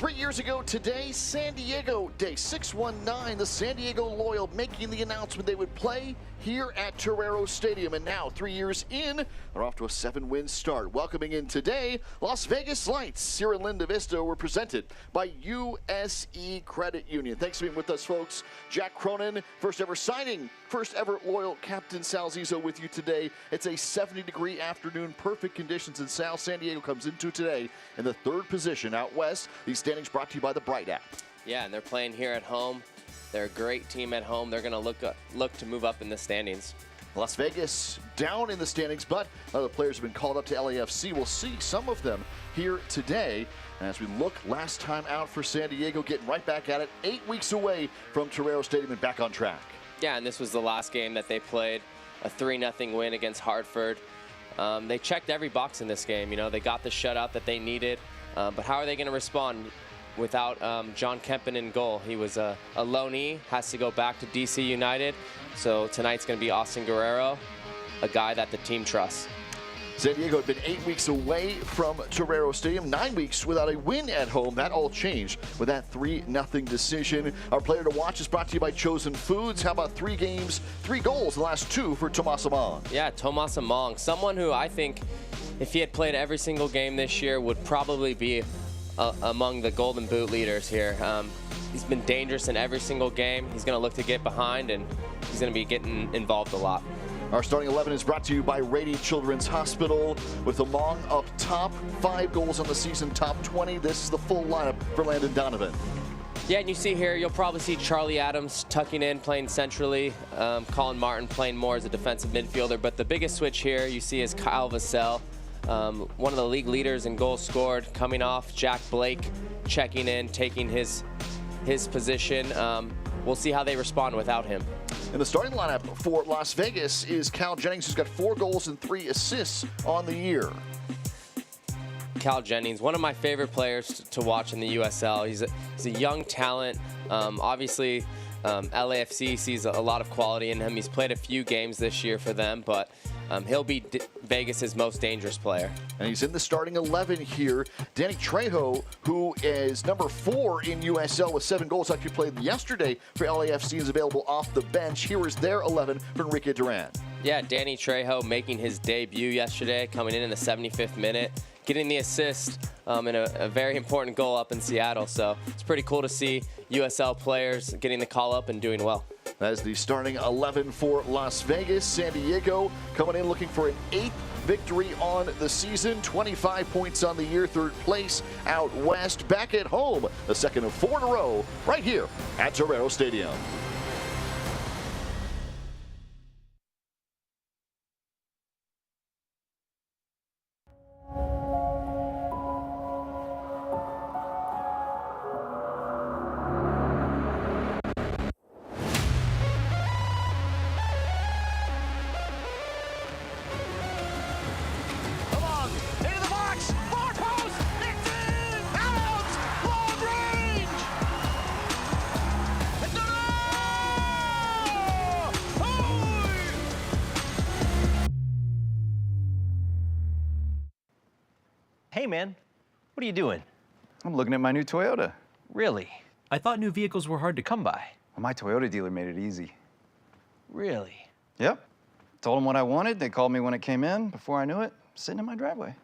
3 years ago today, San Diego Day, 619, the San Diego Loyal making the announcement they would play here at Trejo Stadium. And now, 3 years in, they're off to a 7-win start. Welcoming in today, Las Vegas Lights here in Linda Vista were presented by USE Credit Union. Thanks for being with us, folks. Jack Cronin, first ever signing, first ever Loyal Captain Sal Zizzo with you today. It's a 70-degree afternoon, perfect conditions in Sal. San Diego comes into today in the 3rd position out west. These standings brought to you by the Bright app. Yeah, and they're playing here at home. They're a great team at home. They're going to look to move up in the standings. Las Vegas down in the standings, but other players have been called up to LAFC. We'll see some of them here today. And as we look last time out for San Diego, getting right back at it, 8 weeks away from Trejo Stadium and back on track. Yeah, and this was the last game that they played, a 3-0 win against Hartford. They checked every box in this game. You know, they got the shutout that they needed, but how are they going to respond without John Kempen in goal? He was a loanee, has to go back to DC United. So tonight's going to be Austin Guerrero, a guy that the team trusts. San Diego had been 8 weeks away from Trejo Stadium, 9 weeks without a win at home. That all changed with that 3-0 decision. Our player to watch is brought to you by Chosen Foods. How about 3 games, 3 goals, the last 2 for Tomas Among? Yeah, Tomas Among, someone who I think if he had played every single game this year would probably be among the Golden Boot leaders here. He's been dangerous in every single game. He's going to look to get behind, and he's going to be getting involved a lot. Our starting 11 is brought to you by Rady Children's Hospital. With Among up top, 5 goals on the season, top 20. This is the full lineup for Landon Donovan. Yeah, and you see here, you'll probably see Charlie Adams tucking in, playing centrally. Colin Martin playing more as a defensive midfielder. But the biggest switch here you see is Kyle Vassell. One of the league leaders in goals scored, coming off. Jack Blake checking in, taking his position. We'll see how they respond without him. And the starting lineup for Las Vegas is Cal Jennings, who's got 4 goals and 3 assists on the year. Cal Jennings, one of my favorite players to watch in the USL. He's a young talent. Obviously, LAFC sees a lot of quality in him. He's played a few games this year for them, but he'll be Vegas's most dangerous player. And he's in the starting 11 here. Danny Trejo, who is number 4 in USL with 7 goals, actually played yesterday for LAFC, is available off the bench. Here is their 11 for Enrique Duran. Yeah, Danny Trejo making his debut yesterday, coming in the 75th minute, getting the assist in a very important goal up in Seattle. So it's pretty cool to see USL players getting the call up and doing well. That is the starting 11 for Las Vegas. San Diego coming in looking for an 8th victory on the season, 25 points on the year, 3rd place out west. Back at home, the 2nd of 4 in a row, right here at Trejo Stadium. Hey, man, what are you doing? I'm looking at my new Toyota. Really? I thought new vehicles were hard to come by. Well, my Toyota dealer made it easy. Really? Yep. Told them what I wanted. They called me when it came in. Before I knew it, sitting in my driveway.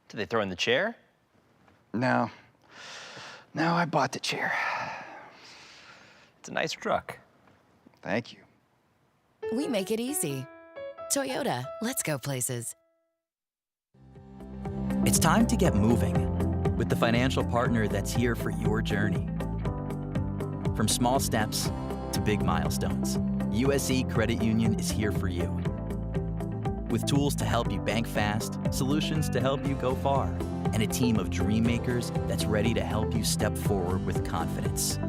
Did they throw in the chair? No. No, I bought the chair. It's a nice truck. Thank you. We make it easy. Toyota, let's go places. It's time to get moving with the financial partner that's here for your journey. From small steps to big milestones, USE Credit Union is here for you. With tools to help you bank fast, solutions to help you go far, and a team of dream makers that's ready to help you step forward with confidence.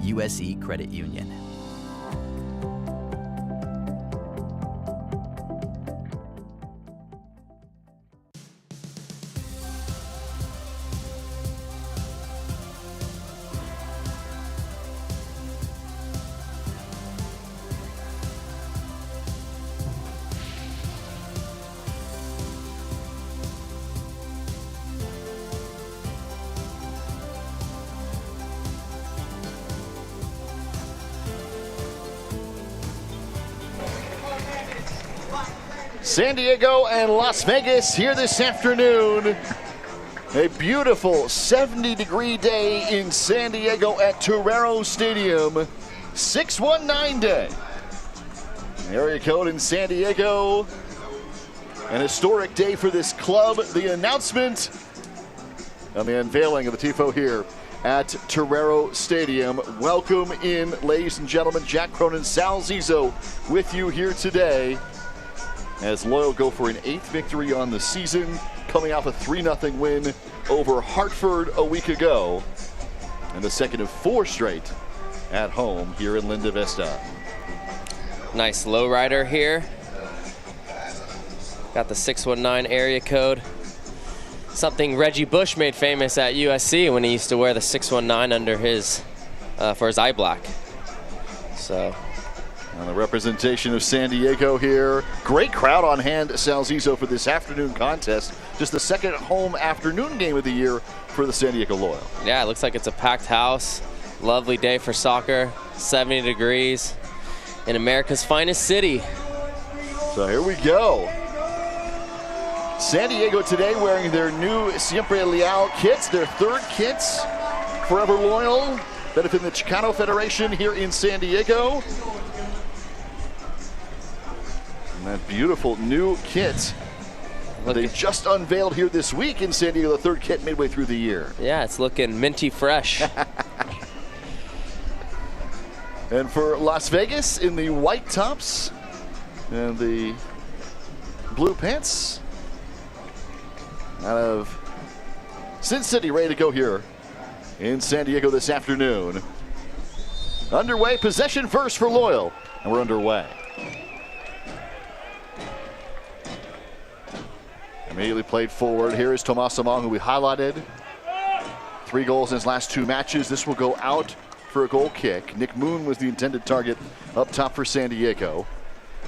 USE Credit Union. San Diego and Las Vegas here this afternoon. A beautiful 70-degree day in San Diego at Trejo Stadium. 619 day. Area code in San Diego. An historic day for this club. The announcement and the unveiling of the tifo here at Trejo Stadium. Welcome in, ladies and gentlemen. Jack Cronin, Sal Zizzo with you here today as Loyal go for an 8th victory on the season, coming off a 3-0 win over Hartford a week ago, and the second of 4 straight at home here in Linda Vista. Nice lowrider here. Got the 619 area code. Something Reggie Bush made famous at USC when he used to wear the 619 under his, for his eye black. So. And the representation of San Diego here. Great crowd on hand, Sal Zizzo, for this afternoon contest. Just the second home afternoon game of the year for the San Diego Loyal. Yeah, it looks like it's a packed house. Lovely day for soccer. 70 degrees in America's finest city. So here we go. San Diego today wearing their new Siempre Leal kits, their 3rd kits. Forever Loyal, benefiting the Chicano Federation here in San Diego. And that beautiful new kit they just unveiled here this week in San Diego, the 3rd kit midway through the year. Yeah, it's looking minty fresh. And for Las Vegas in the white tops and the blue pants out of Sin City, ready to go here in San Diego this afternoon. Underway, possession first for Loyal, and we're underway. Immediately played forward. Here is Tomas Among, who we highlighted. 3 goals in his last 2 matches. This will go out for a goal kick. Nick Moon was the intended target up top for San Diego.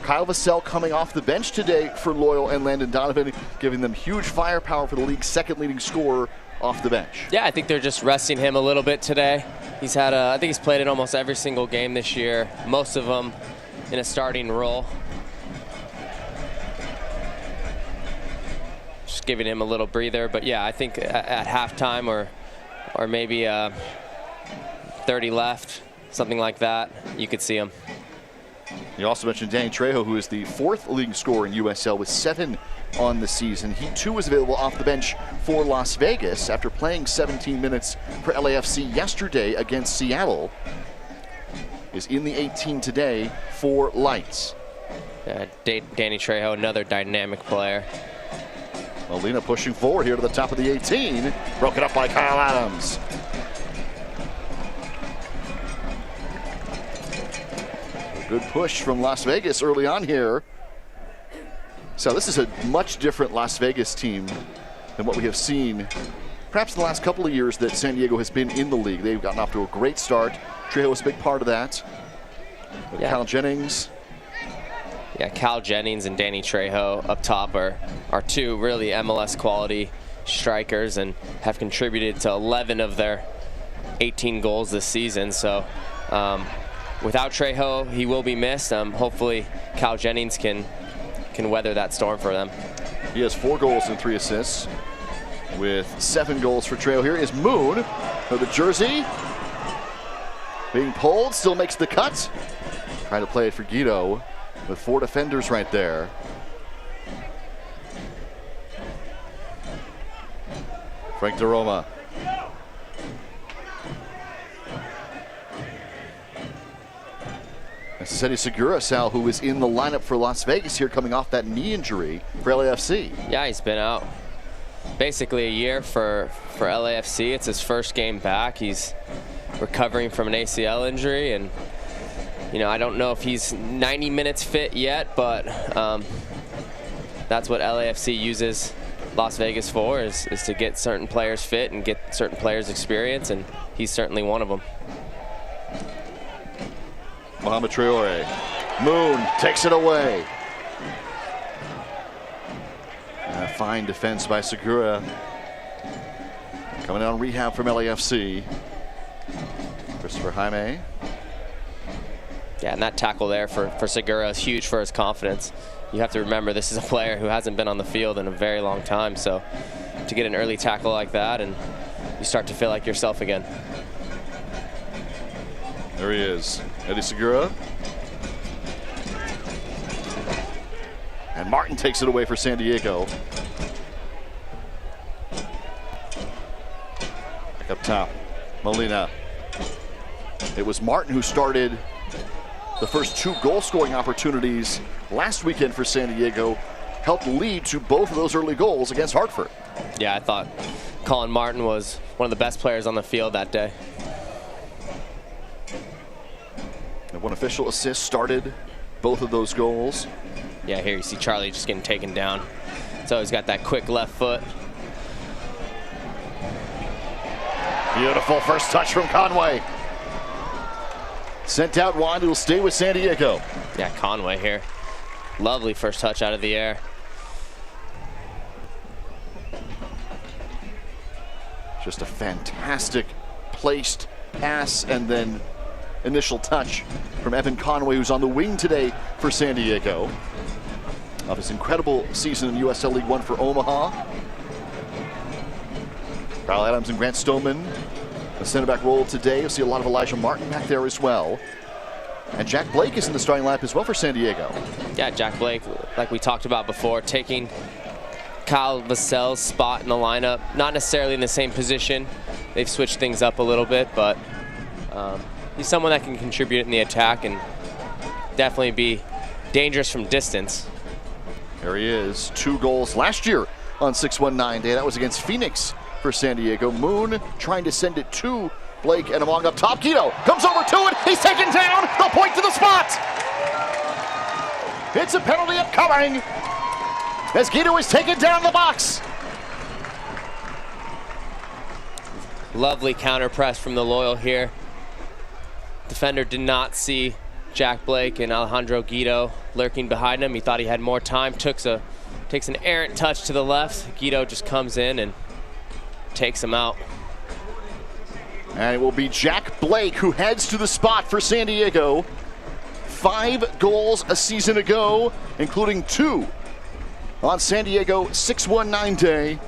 Kyle Vassell coming off the bench today for Loyal, and Landon Donovan giving them huge firepower for the league's 2nd leading scorer off the bench. Yeah, I think they're just resting him a little bit today. He's had I think he's played in almost every single game this year, most of them in a starting role. Just giving him a little breather, but yeah, I think at halftime or maybe 30 left, something like that, you could see him. You also mentioned Danny Trejo, who is the 4th leading scorer in USL with 7 on the season. He too was available off the bench for Las Vegas after playing 17 minutes for LAFC yesterday against Seattle. Is in the 18 today for Lights. Danny Trejo, another dynamic player. Molina pushing forward here to the top of the 18. Broken up by Kyle Adams. Good push from Las Vegas early on here. So this is a much different Las Vegas team than what we have seen perhaps the last couple of years that San Diego has been in the league. They've gotten off to a great start. Trejo was a big part of that. But Yeah. Cal Jennings. Yeah, Cal Jennings and Danny Trejo up top are 2 really MLS quality strikers and have contributed to 11 of their 18 goals this season. So without Trejo, he will be missed. Hopefully Cal Jennings can weather that storm for them. He has 4 goals and 3 assists with 7 goals for Trejo. Here is Moon with the jersey. Being pulled, still makes the cut. Trying to play it for Guido with 4 defenders right there. Frank DeRoma. That's Seti Segura, Sal, who is in the lineup for Las Vegas here, coming off that knee injury for LAFC. Yeah, he's been out basically a year for LAFC. It's his first game back. He's recovering from an ACL injury, and I don't know if he's 90 minutes fit yet, but that's what LAFC uses Las Vegas for, is to get certain players fit and get certain players experience, and he's certainly one of them. Mohamed Traore. Moon takes it away. And a fine defense by Segura. Coming out on rehab from LAFC. Christopher Jaime. Yeah, and that tackle there for Segura is huge for his confidence. you have to remember this is a player who hasn't been on the field in a very long time. So to get an early tackle like that, and you start to feel like yourself again. There he is, Eddie Segura. And Martin takes it away for San Diego. Back up top, Molina. It was Martin who started the first 2 goal-scoring opportunities last weekend for San Diego, helped lead to both of those early goals against Hartford. Yeah, I thought Colin Martin was one of the best players on the field that day. And one official assist started both of those goals. Yeah, here you see Charlie just getting taken down. So he's got that quick left foot. Beautiful first touch from Conway. Sent out wide, it'll stay with San Diego. Yeah, Conway here. Lovely first touch out of the air. Just a fantastic placed pass and then initial touch from Evan Conway, who's on the wing today for San Diego. Of his incredible season in USL League One for Omaha. Kyle Adams and Grant Stoneman, the center back role today. You'll see a lot of Elijah Martin back there as well. And Jack Blake is in the starting lineup as well for San Diego. Yeah, Jack Blake, like we talked about before, taking Kyle Vassell's spot in the lineup. Not necessarily in the same position. They've switched things up a little bit, but he's someone that can contribute in the attack and definitely be dangerous from distance. There he is, 2 goals last year on 619 Day. That was against Phoenix for San Diego. Moon trying to send it to Blake, and among up top, Guido comes over to it. He's taken down. They'll point to the spot. It's a penalty upcoming as Guido is taken down the box. Lovely counter press from the Loyal here. Defender did not see Jack Blake and Alejandro Guido lurking behind him. He thought he had more time, takes an errant touch to the left. Guido just comes in and takes him out. And it will be Jack Blake who heads to the spot for San Diego. 5 goals a season ago, including 2 on San Diego 619 Day.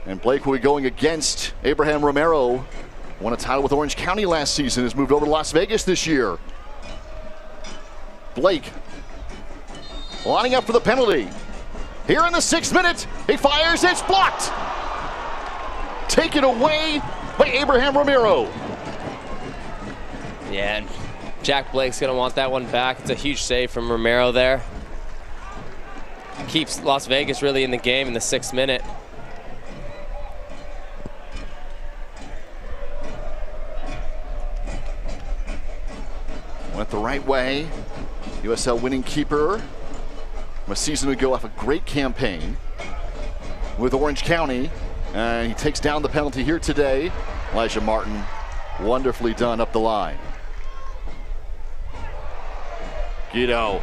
And Blake will be going against Abraham Romero. Won a title with Orange County last season, has moved over to Las Vegas this year. Blake lining up for the penalty. Here in the 6th minute, he fires, it's blocked. Taken away by Abraham Romero. Yeah, and Jack Blake's gonna want that one back. It's a huge save from Romero there. Keeps Las Vegas really in the game in the 6th minute. Went the right way. USL winning keeper from a season ago off a great campaign with Orange County. And he takes down the penalty here today. Elijah Martin, wonderfully done up the line. Guido,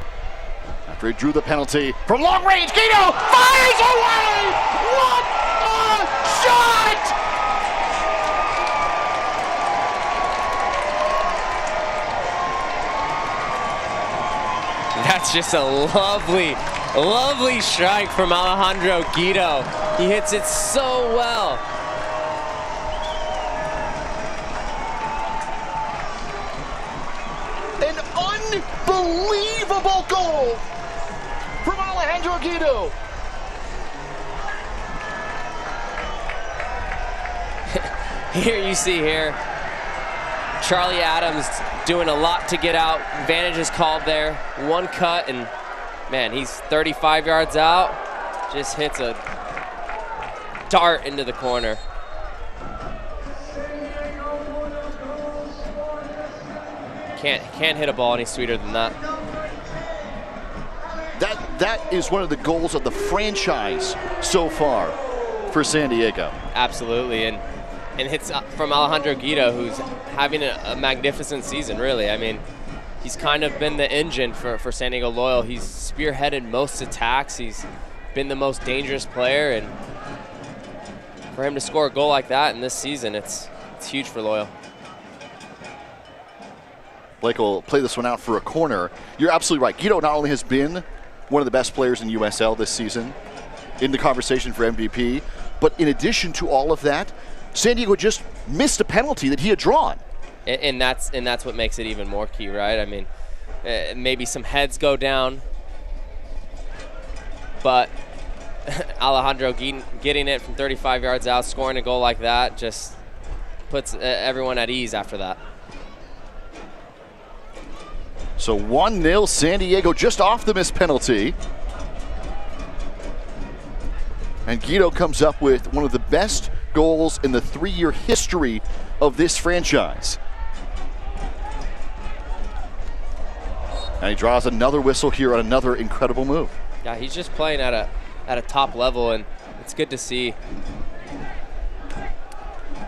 after he drew the penalty from long range, Guido fires away! What a shot! That's just a lovely strike from Alejandro Guido. He hits it so well. An unbelievable goal from Alejandro Guido. Here you see here, Charlie Adams doing a lot to get out. Advantage is called there. One cut, and man, he's 35 yards out. Just hits a dart into the corner. Can't hit a ball any sweeter than that. That is one of the goals of the franchise so far for San Diego. Absolutely, and hits from Alejandro Guido, who's having a magnificent season, really. I mean, he's kind of been the engine for San Diego Loyal. He's spearheaded most attacks. He's been the most dangerous player, and for him to score a goal like that in this season, it's huge for Loyal. Blake will play this one out for a corner. You're absolutely right. Guido not only has been one of the best players in USL this season, in the conversation for MVP, but in addition to all of that, San Diego just missed a penalty that he had drawn. And that's what makes it even more key, right? I mean, maybe some heads go down, but Alejandro getting it from 35 yards out, scoring a goal like that, just puts everyone at ease after that. So 1-0 San Diego, just off the missed penalty. And Guido comes up with one of the best goals in the 3-year history of this franchise. And he draws another whistle here on another incredible move. Yeah, he's just playing at a top level, and it's good to see.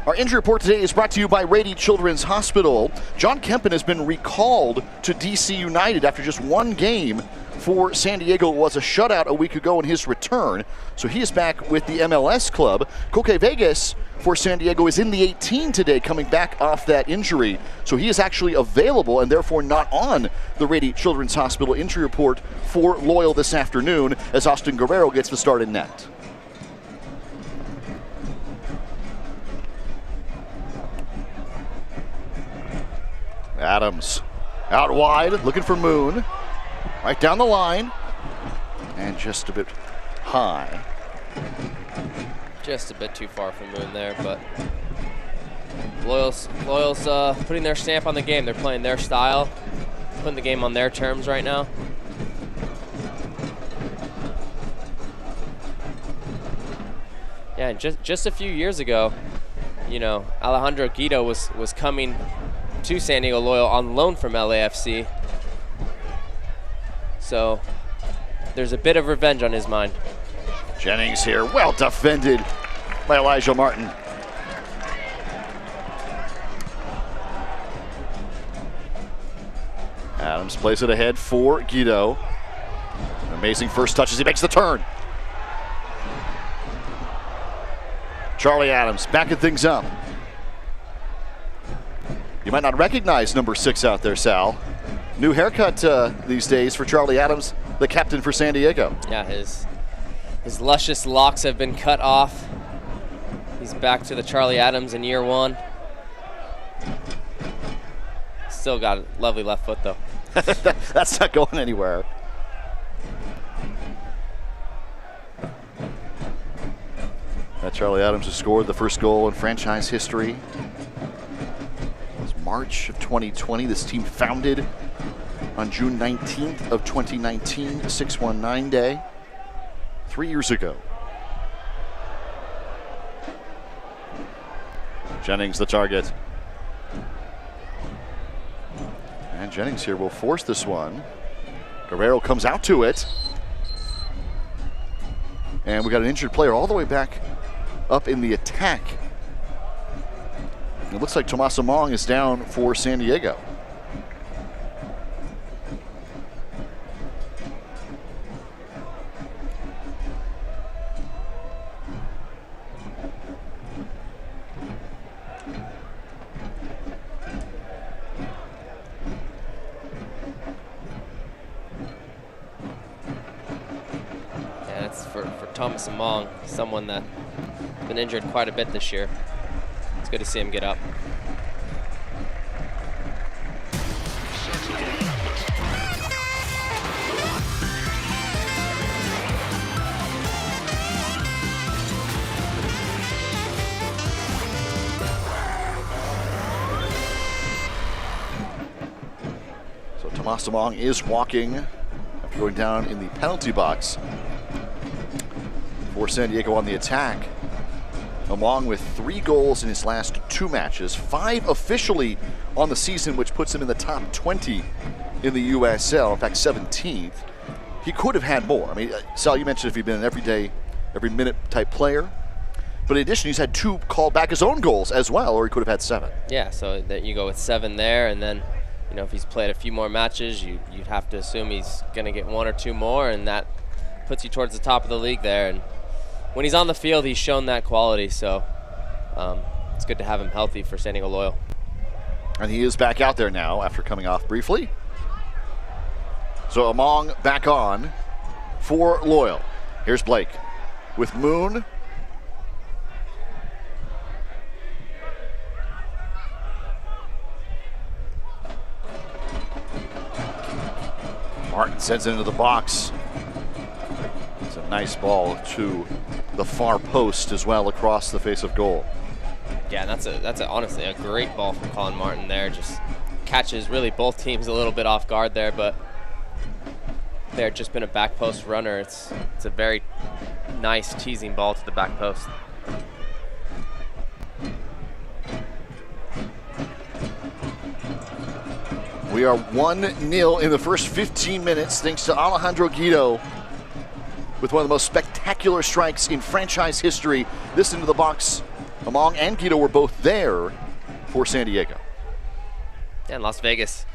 Our injury report today is brought to you by Rady Children's Hospital. John Kempen has been recalled to DC United after just one game for San Diego. It was a shutout a week ago in his return, so he is back with the MLS club. Koke Vegas for San Diego is in the 18 today, coming back off that injury, so he is actually available and therefore not on the Rady Children's Hospital injury report for Loyal this afternoon, as Austin Guerrero gets the start in net. Adams out wide, looking for Moon. Right down the line. And just a bit high. Just a bit too far from Moon there, but Loyal's putting their stamp on the game. They're playing their style, putting the game on their terms right now. Yeah, just a few years ago, you know, Alejandro Guido was coming to San Diego Loyal on loan from LAFC. So there's a bit of revenge on his mind. Jennings here, well defended by Elijah Martin. Adams plays it ahead for Guido. An amazing first touch as he makes the turn. Charlie Adams backing things up. You might not recognize number 6 out there, Sal. New haircut these days for Charlie Adams, the captain for San Diego. Yeah, his luscious locks have been cut off. He's back to the Charlie Adams in year 1. Still got a lovely left foot, though. That's not going anywhere. Charlie Adams has scored the first goal in franchise history. It was March of 2020. This team founded on June 19th of 2019, 619 day, 3 years ago. Jennings the target. And Jennings here will force this one. Guerrero comes out to it. And we got an injured player all the way back up in the attack. It looks like Tomas Among is down for San Diego. Thomas Among, someone that's been injured quite a bit this year. It's good to see him get up. So Tomas Among is walking after going down in the penalty box. For San Diego on the attack, along with 3 goals in his last 2 matches, 5 officially on the season, which puts him in the top 20 in the USL, in fact 17th. He could have had more. I mean, Sal, you mentioned if he'd been an everyday, every minute type player, but in addition, he's had 2 called back his own goals as well, or he could have had 7. Yeah, so that you go with 7 there, and then, you know, if he's played a few more matches, you'd have to assume he's going to get 1 or 2 more, and that puts you towards the top of the league there. And when he's on the field, he's shown that quality, so it's good to have him healthy for San Diego Loyal. And he is back out there now after coming off briefly. So Among back on for Loyal. Here's Blake with Moon. Martin sends it into the box. It's a nice ball to the far post as well across the face of goal. Yeah, that's honestly a great ball from Colin Martin there. Just catches really both teams a little bit off guard there, but there just been a back post runner. It's a very nice teasing ball to the back post. We are 1-0 in the first 15 minutes thanks to Alejandro Guido with one of the most spectacular strikes in franchise history. This into the box. Among and Guido were both there for San Diego. And Las Vegas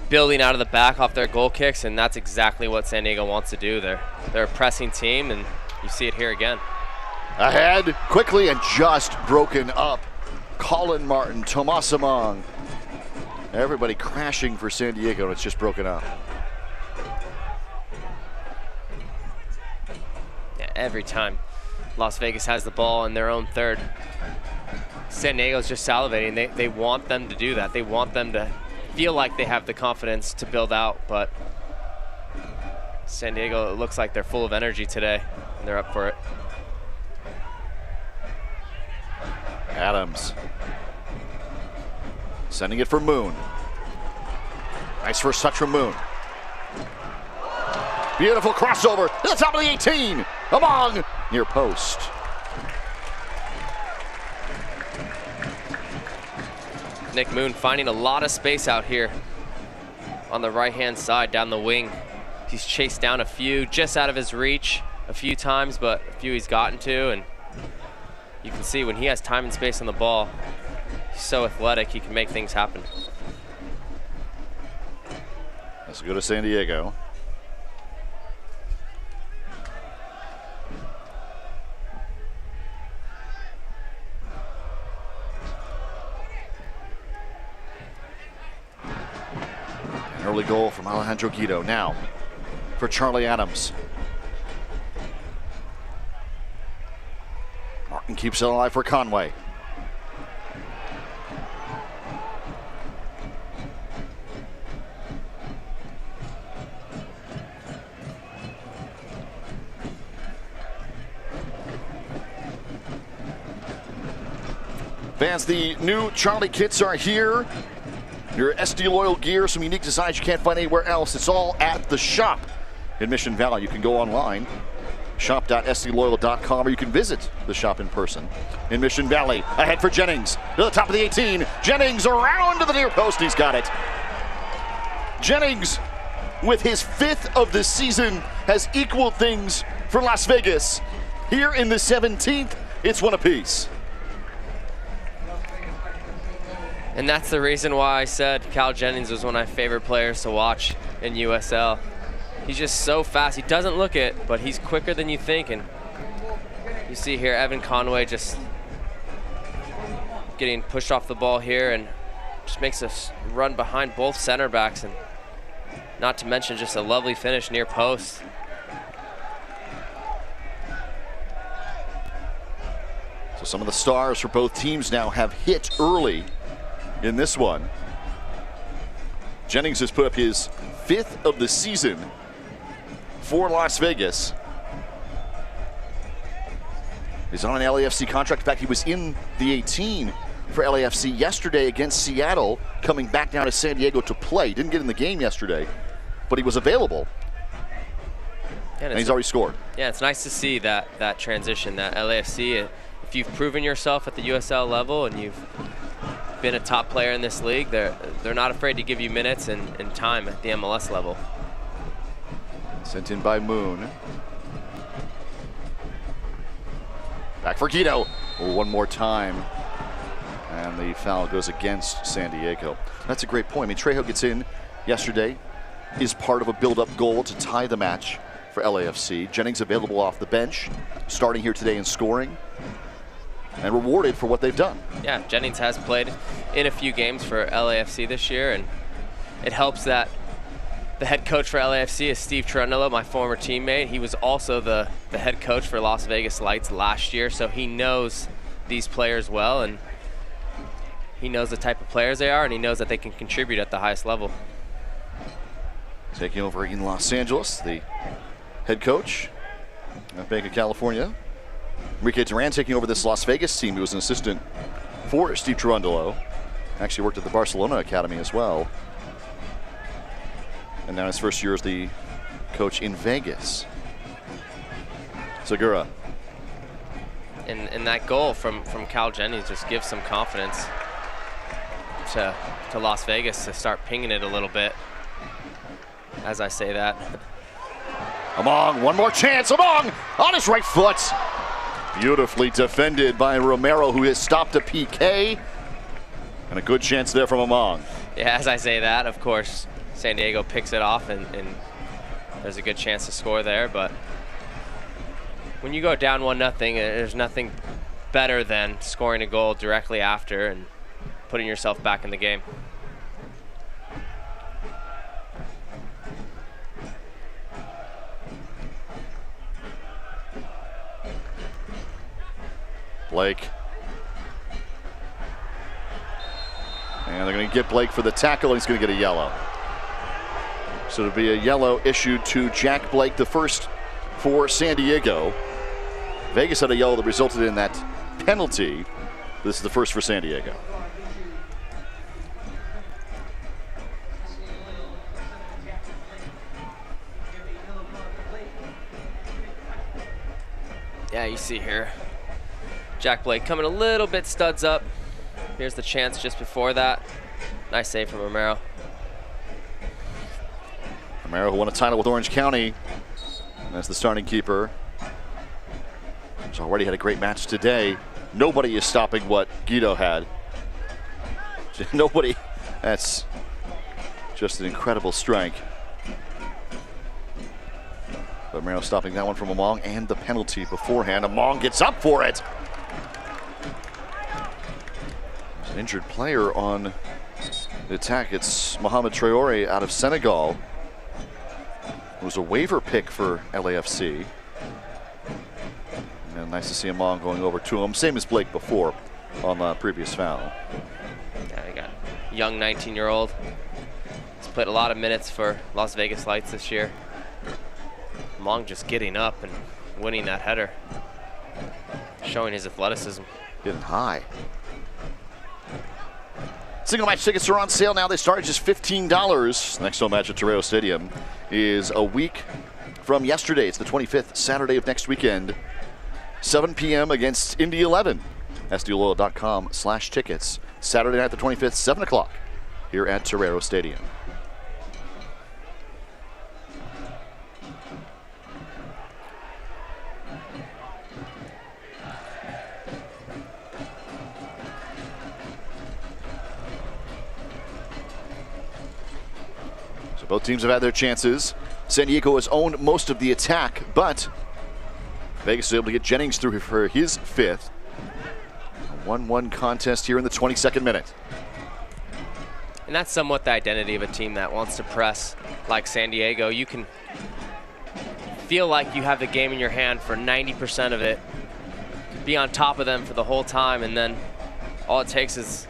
building out of the back off their goal kicks, and that's exactly what San Diego wants to do. They're a pressing team, and you see it here again. Ahead quickly and just broken up. Colin Martin, Tomas Among. Everybody crashing for San Diego, and it's just broken up. Yeah, every time Las Vegas has the ball in their own third, San Diego's just salivating. They want them to do that. They want them to feel like they have the confidence to build out, but San Diego, it looks like they're full of energy today, and they're up for it. Adams sending it for Moon. Nice first touch from Moon. Beautiful crossover to the top of the 18. Among near post. Nick Moon finding a lot of space out here on the right-hand side down the wing. He's chased down a few just out of his reach a few times, but a few he's gotten to, and you can see when he has time and space on the ball, he's so athletic, he can make things happen. Let's go to San Diego. An early goal from Alejandro Guido. Now for Charlie Adams. Martin keeps it alive for Conway. Fans, the new Charlie kits are here. Your SD Loyal gear, some unique designs you can't find anywhere else. It's all at the shop in Mission Valley. You can go online, shop.sdloyal.com, or you can visit the shop in person in Mission Valley. Ahead for Jennings to the top of the 18. Jennings around to the near post. He's got it. Jennings, with his 5th of the season, has equaled things for Las Vegas. Here in the 17th, it's one apiece. And that's the reason why I said Cal Jennings was one of my favorite players to watch in USL. He's just so fast. He doesn't look it, but he's quicker than you think. And you see here Evan Conway just getting pushed off the ball here and just makes us run behind both center backs, and not to mention just a lovely finish near post. So some of the stars for both teams now have hit early in this one. Jennings has put up his 5th of the season for Las Vegas. He's on an LAFC contract. In fact, he was in the 18 for LAFC yesterday against Seattle, coming back down to San Diego to play. Didn't get in the game yesterday, but he was available. And he's already scored. Yeah, it's nice to see that transition, that LAFC, if you've proven yourself at the USL level and you've been a top player in this league, they're not afraid to give you minutes and time at the MLS level. Sent in by Moon. Back for Guido. One more time. And the foul goes against San Diego. That's a great point. I mean, Trejo gets in yesterday, is part of a build-up goal to tie the match for LAFC. Jennings available off the bench, starting here today and scoring. and rewarded for what they've done. Yeah, Jennings has played in a few games for LAFC this year, and it helps that the head coach for LAFC is Steve Cherundolo, my former teammate. He was also the head coach for Las Vegas Lights last year, so he knows these players well, and he knows the type of players they are, and he knows that they can contribute at the highest level. Taking over in Los Angeles, the head coach of Banc of California, Enrique Duran, taking over this Las Vegas team. He was an assistant for Steve Cherundolo. Actually worked at the Barcelona Academy as well. And now his first year as the coach in Vegas. Segura. And that goal from Cal Jennings just gives some confidence to Las Vegas to start pinging it a little bit. As I say that. Among, one more chance. Among on his right foot. Beautifully defended by Romero, who has stopped a PK. And a good chance there from Among. Yeah, as I say that, of course, San Diego picks it off, and there's a good chance to score there. But when you go down 1-0, there's nothing better than scoring a goal directly after and putting yourself back in the game. Blake. And they're going to get Blake for the tackle, and he's going to get a yellow. So it'll be a yellow issued to Jack Blake, the first for San Diego. Vegas had a yellow that resulted in that penalty. This is the first for San Diego. Yeah, you see here, Jack Blake coming a little bit studs up. Here's the chance just before that. Nice save from Romero. Romero, who won a title with Orange County as the starting keeper, has already had a great match today. Nobody is stopping what Guido had. Nobody. That's just an incredible strike. But Romero stopping that one from Among, and the penalty beforehand. Among gets up for it. There's an injured player on the attack. It's Mohamed Traore out of Senegal. It was a waiver pick for LAFC. And nice to see Among going over to him. Same as Blake before on the previous foul. Yeah, we got a young 19-year-old. He's played a lot of minutes for Las Vegas Lights this year. Among just getting up and winning that header. Showing his athleticism. Getting high. Single match tickets are on sale now. They start at just $15. The next home match at Trejo Stadium is a week from yesterday. It's the 25th, Saturday of next weekend. 7 p.m. against Indy 11. SDLoyal.com/tickets. Saturday night the 25th, 7 o'clock here at Trejo Stadium. Both teams have had their chances. San Diego has owned most of the attack, but Vegas was able to get Jennings through for his fifth. A 1-1 contest here in the 22nd minute. And that's somewhat the identity of a team that wants to press like San Diego. You can feel like you have the game in your hand for 90% of it, be on top of them for the whole time, and then all it takes is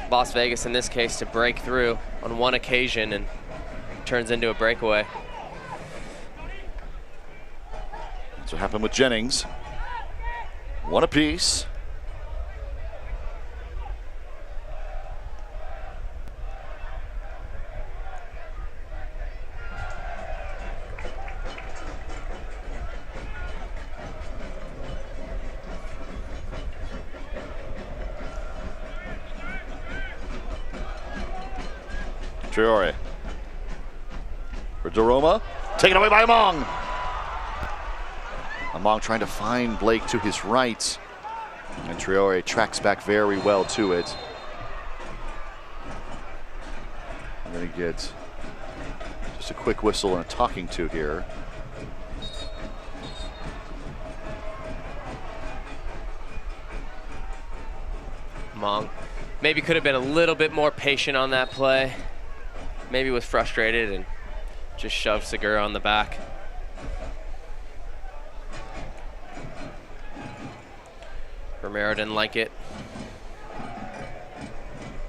Las Vegas, in this case, to break through on one occasion, and turns into a breakaway. That's what happened with Jennings. One apiece. Traore. For Doroma, taken away by Among. Among trying to find Blake to his right. And Traore tracks back very well to it. I'm going to get just a quick whistle and a talking to here. Mong. Maybe could have been a little bit more patient on that play. Maybe was frustrated and just shoved Segura on the back. Romero didn't like it.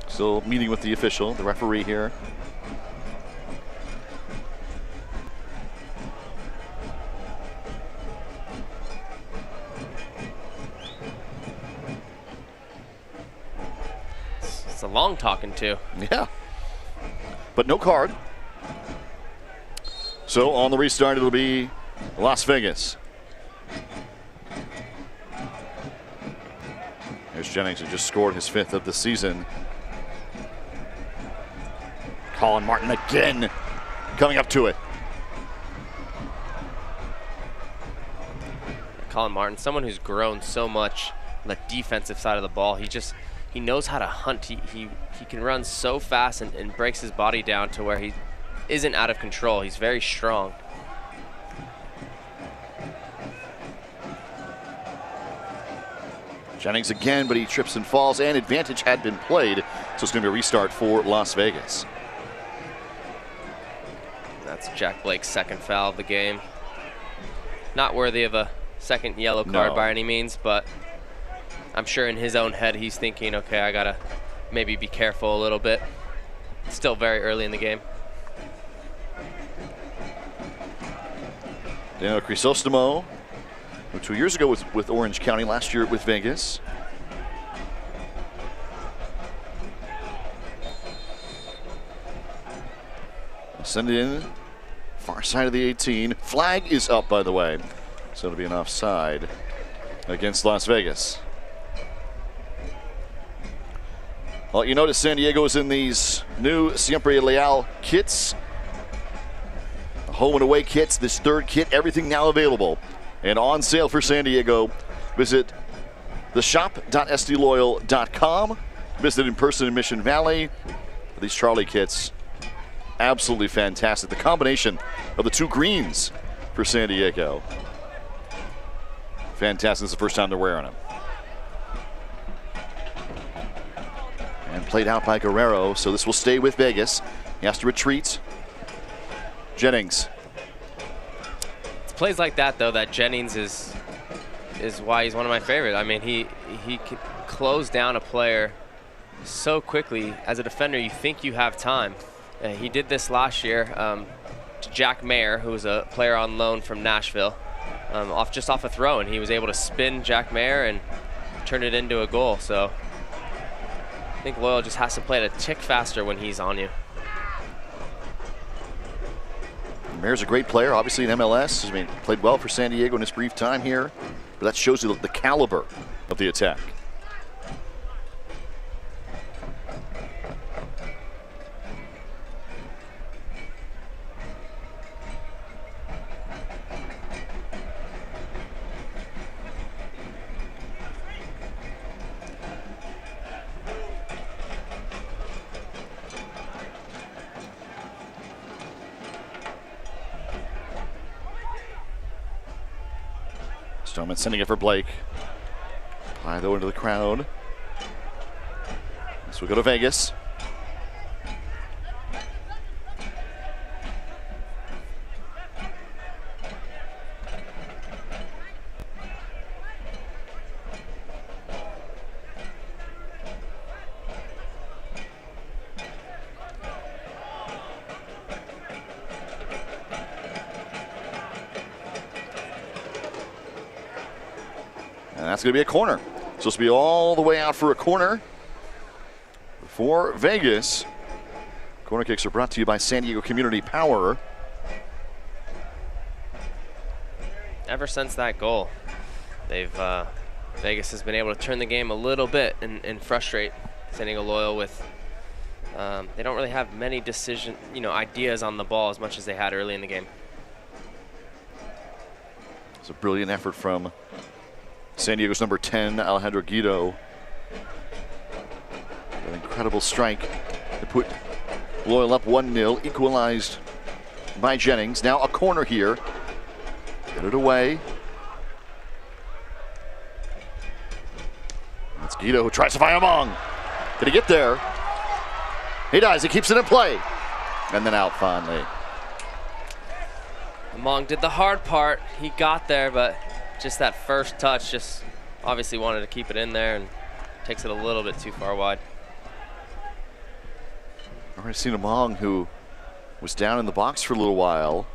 Still meeting with the official, the referee here. It's a long talking to. Yeah. But no card. So on the restart, it'll be Las Vegas. There's Jennings, who just scored his 5th of the season. Colin Martin again coming up to it. Colin Martin, someone who's grown so much on the defensive side of the ball. He knows how to hunt. He can run so fast and breaks his body down to where he isn't out of control. He's very strong. Jennings again, but he trips and falls, and advantage had been played, so it's going to be a restart for Las Vegas. That's Jack Blake's 2nd foul of the game. Not worthy of a 2nd yellow card by any means, but I'm sure in his own head he's thinking, okay, I gotta maybe be careful a little bit. Still very early in the game. Daniel Crisostomo, who 2 years ago was with Orange County, last year with Vegas. Send it in, far side of the 18. Flag is up, by the way. So it'll be an offside against Las Vegas. Well, you notice San Diego is in these new Siempre Leal kits. Home and away kits, this 3rd kit, everything now available and on sale for San Diego. Visit theshop.stloyal.com. Visit in person in Mission Valley. These Charlie kits, absolutely fantastic. The combination of the 2 greens for San Diego. Fantastic. It's the first time they're wearing them. And played out by Guerrero, so this will stay with Vegas. He has to retreat. Jennings. It's plays like that, though, that Jennings is why he's one of my favorite. I mean, he can close down a player so quickly. As a defender, you think you have time. He did this last year to Jack Mayer, who was a player on loan from Nashville, just off a throw, and he was able to spin Jack Mayer and turn it into a goal. So I think Loyal just has to play it a tick faster when he's on you. Mayer's a great player, obviously in MLS. I mean, played well for San Diego in his brief time here, but that shows you the caliber of the attack. Stoneman sending it for Blake. High though into the crowd. So we go to Vegas. And that's going to be a corner. Supposed to be all the way out for a corner for Vegas. Corner kicks are brought to you by San Diego Community Power. Ever since that goal, Vegas has been able to turn the game a little bit and frustrate San Diego Loyal with. They don't really have many ideas on the ball as much as they had early in the game. It's a brilliant effort from San Diego's number 10, Alejandro Guido. An incredible strike to put Loyal up 1-0, equalized by Jennings. Now a corner here. Get it away. That's It's Guido who tries to find Among. Did he get there? He does. He keeps it in play. And then out finally. Among did the hard part. He got there, but just that first touch, just obviously wanted to keep it in there and takes it a little bit too far wide. I've already seen Among, who was down in the box for a little while.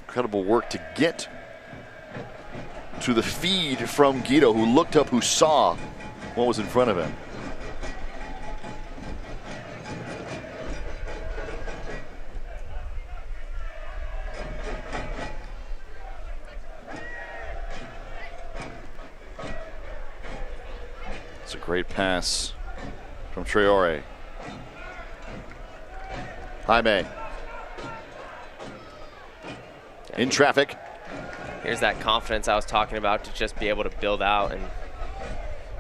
Incredible work to get to the feed from Guido, who looked up, who saw what was in front of him. It's a great pass from Trejo. Jaime. In traffic. Here's that confidence I was talking about to just be able to build out. And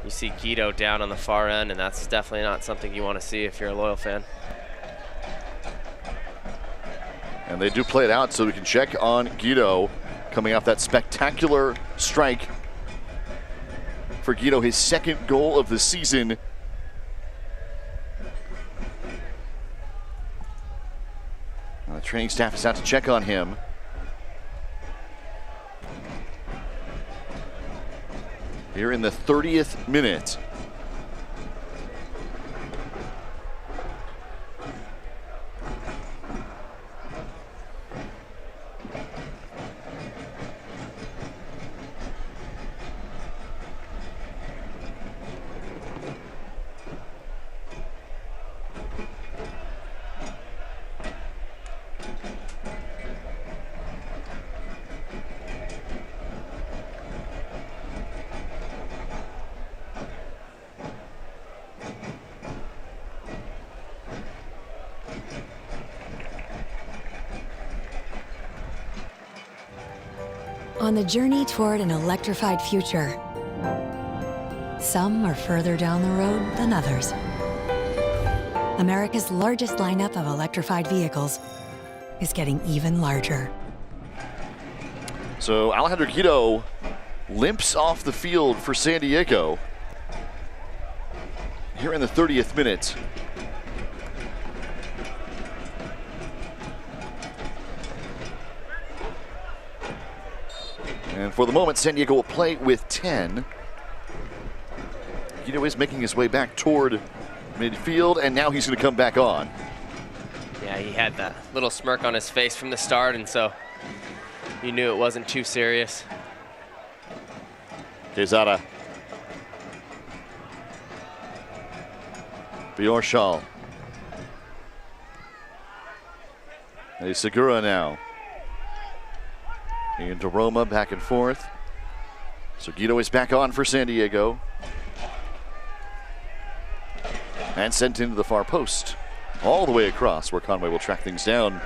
you see Guido down on the far end, and that's definitely not something you want to see if you're a Loyal fan. And they do play it out, so we can check on Guido coming off that spectacular strike for Guido, his second goal of the season. Now the training staff is out to check on him. Here in the 30th minute. On the journey toward an electrified future, some are further down the road than others. America's largest lineup of electrified vehicles is getting even larger. So Alejandro Guido limps off the field for San Diego here in the 30th minute. And for the moment, San Diego will play with 10. Guido is making his way back toward midfield, and now he's going to come back on. Yeah, he had that little smirk on his face from the start, and so you knew it wasn't too serious. Quezada. Bjorshal. A Segura now. Into Roma, back and forth. So Guido is back on for San Diego. And sent into the far post. All the way across, where Conway will track things down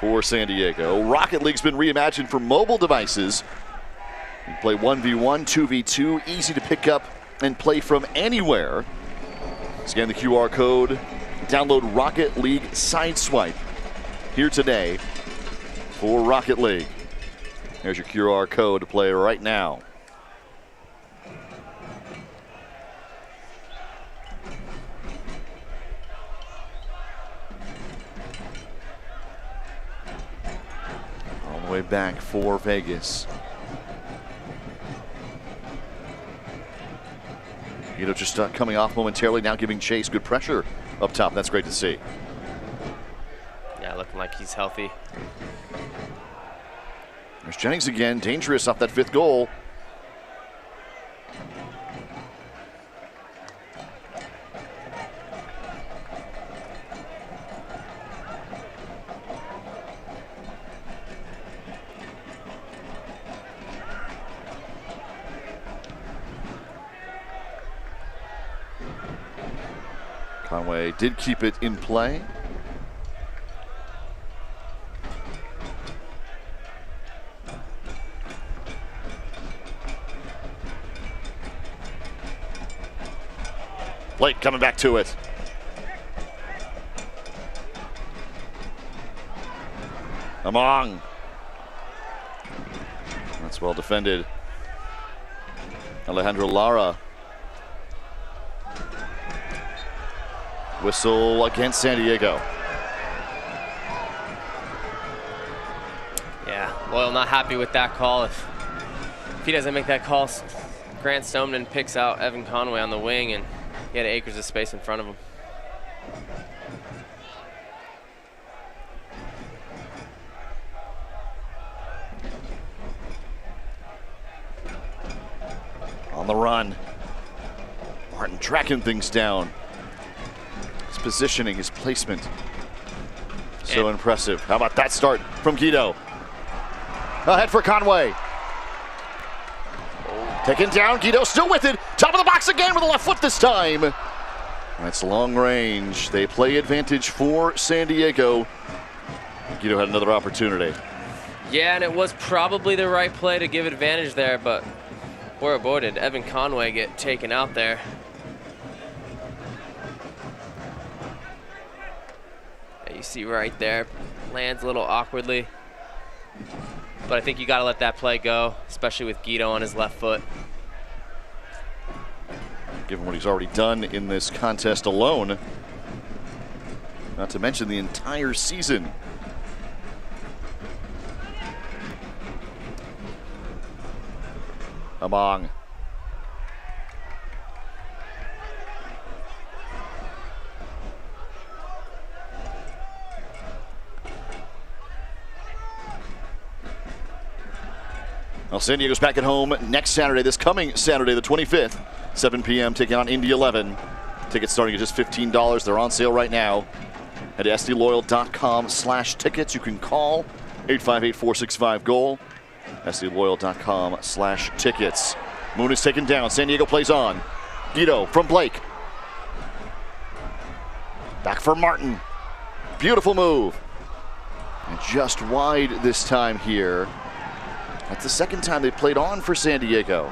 for San Diego. Rocket League's been reimagined for mobile devices. You can play 1v1, 2v2, easy to pick up and play from anywhere. Scan the QR code, download Rocket League Sideswipe here today for Rocket League. There's your QR code to play right now. All the way back for Vegas. Guido just coming off momentarily, now giving chase. Good pressure up top. That's great to see. Yeah, looking like he's healthy. There's Jennings again, dangerous off that fifth goal. Conway did keep it in play. Blake coming back to it. Among. That's well defended. Alejandro Lara. Whistle against San Diego. Yeah, Loyal not happy with that call. If he doesn't make that call, Grant Stoneman picks out Evan Conway on the wing, and he had acres of space in front of him. On the run. Martin tracking things down. His positioning, his placement. So impressive. How about that start from Guido? Ahead for Conway. Taken down, Guido still with it. Top of the box again with the left foot this time. That's long range. They play advantage for San Diego. Guido had another opportunity. Yeah, and it was probably the right play to give advantage there, but boy did Evan Conway get taken out there. You see right there, lands a little awkwardly. But I think you gotta let that play go, especially with Guido on his left foot. Given what he's already done in this contest alone, not to mention the entire season. Among. Well, San Diego's back at home next Saturday, this coming Saturday, the 25th, 7 p.m., taking on Indy 11. Tickets starting at just $15. They're on sale right now at sdloyal.com/tickets. You can call 858-465-GOAL. sdloyal.com/tickets. Moon is taken down. San Diego plays on. Guido from Blake. Back for Martin. Beautiful move. And just wide this time here. That's the second time they played on for San Diego.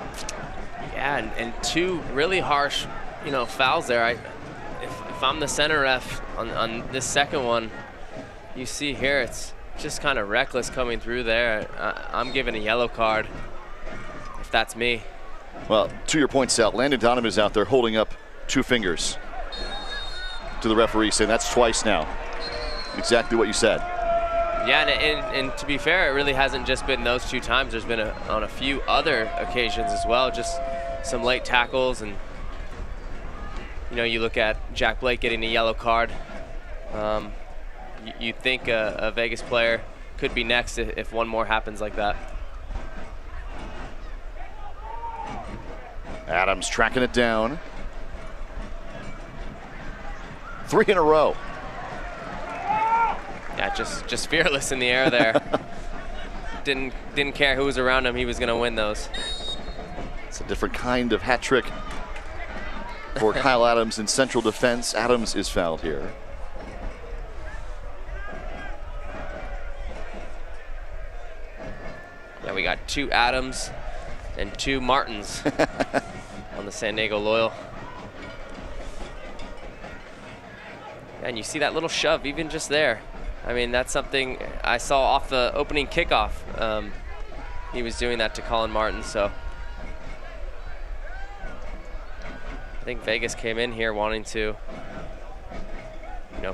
Yeah, and two really harsh, fouls there. If I'm the center ref on this second one, you see here it's just kind of reckless coming through there. I'm giving a yellow card if that's me. Well, to your point, Sal, Landon Donovan is out there holding up two fingers to the referee, saying that's twice now. Exactly what you said. Yeah, and to be fair, it really hasn't just been those two times. There's been on a few other occasions as well, just some late tackles. And, you look at Jack Blake getting a yellow card. You think a Vegas player could be next if one more happens like that. Adams tracking it down. 3 in a row. Yeah, just fearless in the air there. Didn't care who was around him. He was going to win those. It's a different kind of hat trick for Kyle Adams in central defense. Adams is fouled here. Yeah, we got 2 Adams and 2 Martins on the San Diego Loyal. And you see that little shove even just there. I mean, that's something I saw off the opening kickoff. He was doing that to Colin Martin, so I think Vegas came in here wanting to,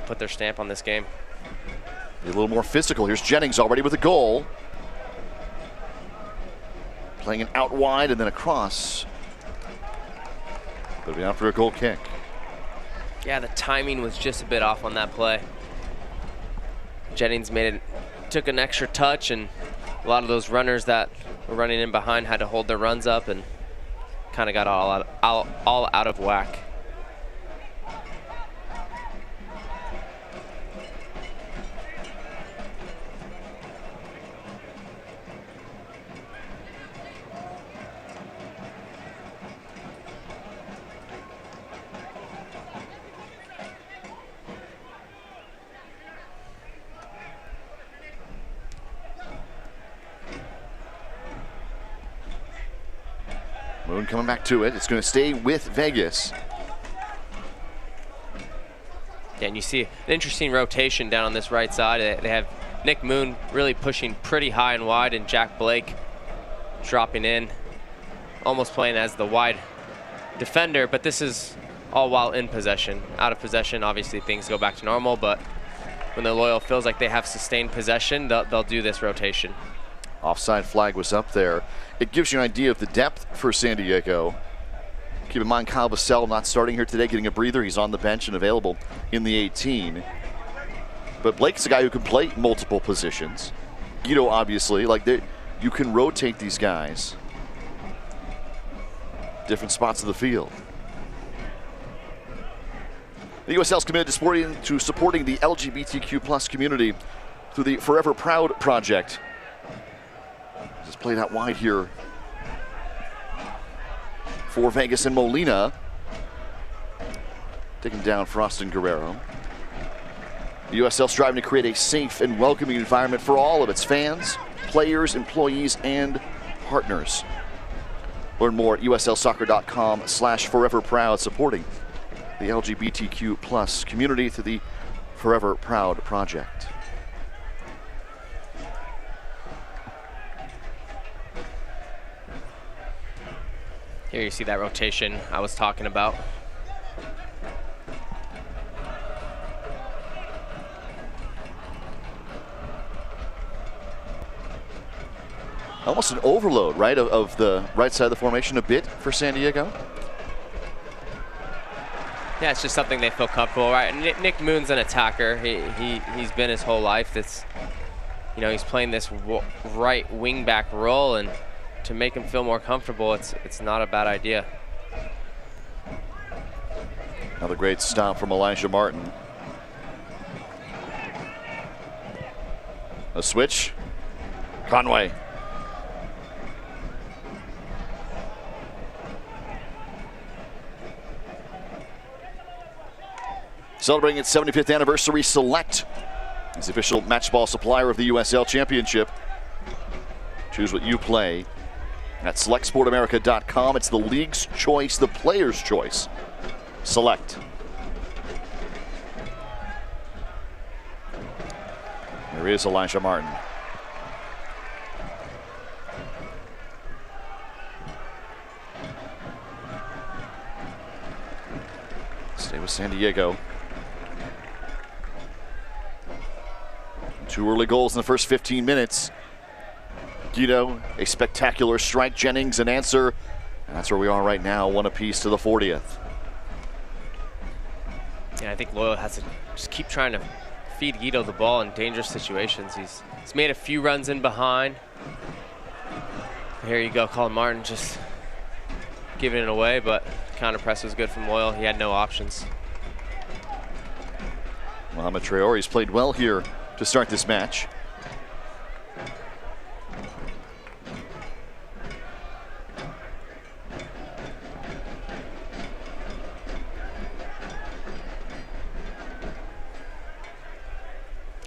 put their stamp on this game. A little more physical. Here's Jennings already with a goal. Playing it out wide and then across. But out for a goal kick. Yeah, the timing was just a bit off on that play. Jennings took an extra touch, and a lot of those runners that were running in behind had to hold their runs up and kind of got all out of whack. Moon coming back to it. It's going to stay with Vegas. Yeah, and you see an interesting rotation down on this right side. They have Nick Moon really pushing pretty high and wide, and Jack Blake dropping in almost playing as the wide defender, but this is all while in possession. Out of possession, obviously things go back to normal, but when the Loyal feels like they have sustained possession, they'll do this rotation. Offside flag was up there. It gives you an idea of the depth for San Diego. Keep in mind, Kyle Vassell not starting here today, getting a breather. He's on the bench and available in the 18. But Blake's a guy who can play multiple positions. Guido, obviously, like you can rotate these guys. Different spots of the field. The USL is committed to supporting the LGBTQ+ community through the Forever Proud project. This is played out wide here for Vegas and Molina. Taking down Frost and Guerrero. The USL striving to create a safe and welcoming environment for all of its fans, players, employees, and partners. Learn more at uslsoccer.com/foreverproud, supporting the LGBTQ+ community through the Forever Proud project. Here you see that rotation I was talking about. Almost an overload, right, of the right side of the formation a bit for San Diego. Yeah, it's just something they feel comfortable, right? Nick Moon's an attacker. He's been his whole life. That's, you know, he's playing this right wing back role, and to make him feel more comfortable, it's not a bad idea. Another great stop from Elijah Martin. A switch. Conway. Celebrating its 75th anniversary, Select is the official match ball supplier of the USL Championship. Choose what you play at selectsportamerica.com. It's the league's choice, the player's choice. Select. There is Elijah Martin. Stay with San Diego. 2 early goals in the first 15 minutes. Guido, a spectacular strike. Jennings, an answer. And that's where we are right now, 1 apiece to the 40th. Yeah, I think Loyal has to just keep trying to feed Guido the ball in dangerous situations. He's made a few runs in behind. Here you go, Colin Martin just giving it away, but counter press was good from Loyal. He had no options. Mohamed Traore's played well here to start this match.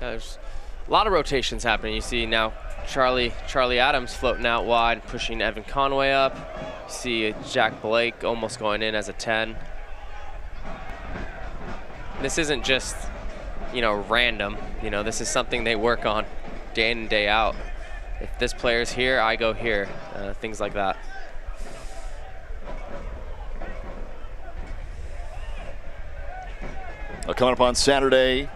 There's a lot of rotations happening. You see now Charlie Adams floating out wide, pushing Evan Conway up. You see Jack Blake almost going in as a 10. This isn't just, you know, random. You know, this is something they work on day in and day out. If this player's here, I go here. Things like that. Coming up on Saturday,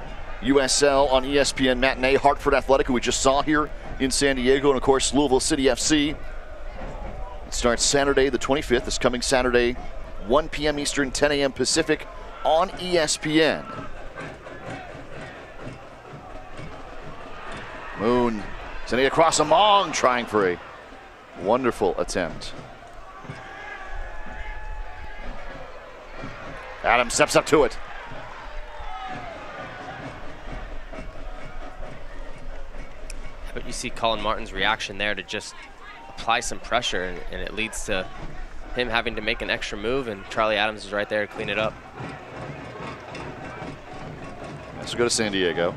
USL on ESPN Matinee, Hartford Athletic, who we just saw here in San Diego, and of course Louisville City FC. It starts Saturday the 25th, this coming Saturday, 1 p.m. Eastern, 10 a.m. Pacific on ESPN. Moon sending across Among, trying for a wonderful attempt. Adams steps up to it. But you see Colin Martin's reaction there to just apply some pressure, and it leads to him having to make an extra move, and Charlie Adams is right there to clean it up. Let's go to San Diego.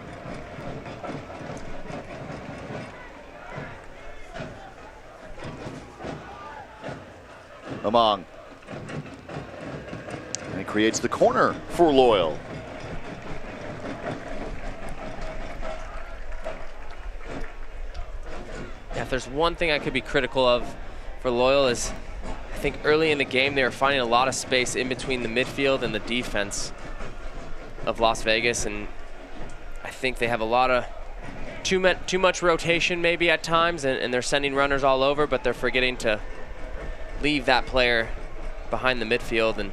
Among. And he creates the corner for Loyal. Yeah, if there's one thing I could be critical of for Loyal is I think early in the game they were finding a lot of space in between the midfield and the defense of Las Vegas, and I think they have a lot of too much rotation maybe at times, and they're sending runners all over, but they're forgetting to leave that player behind the midfield and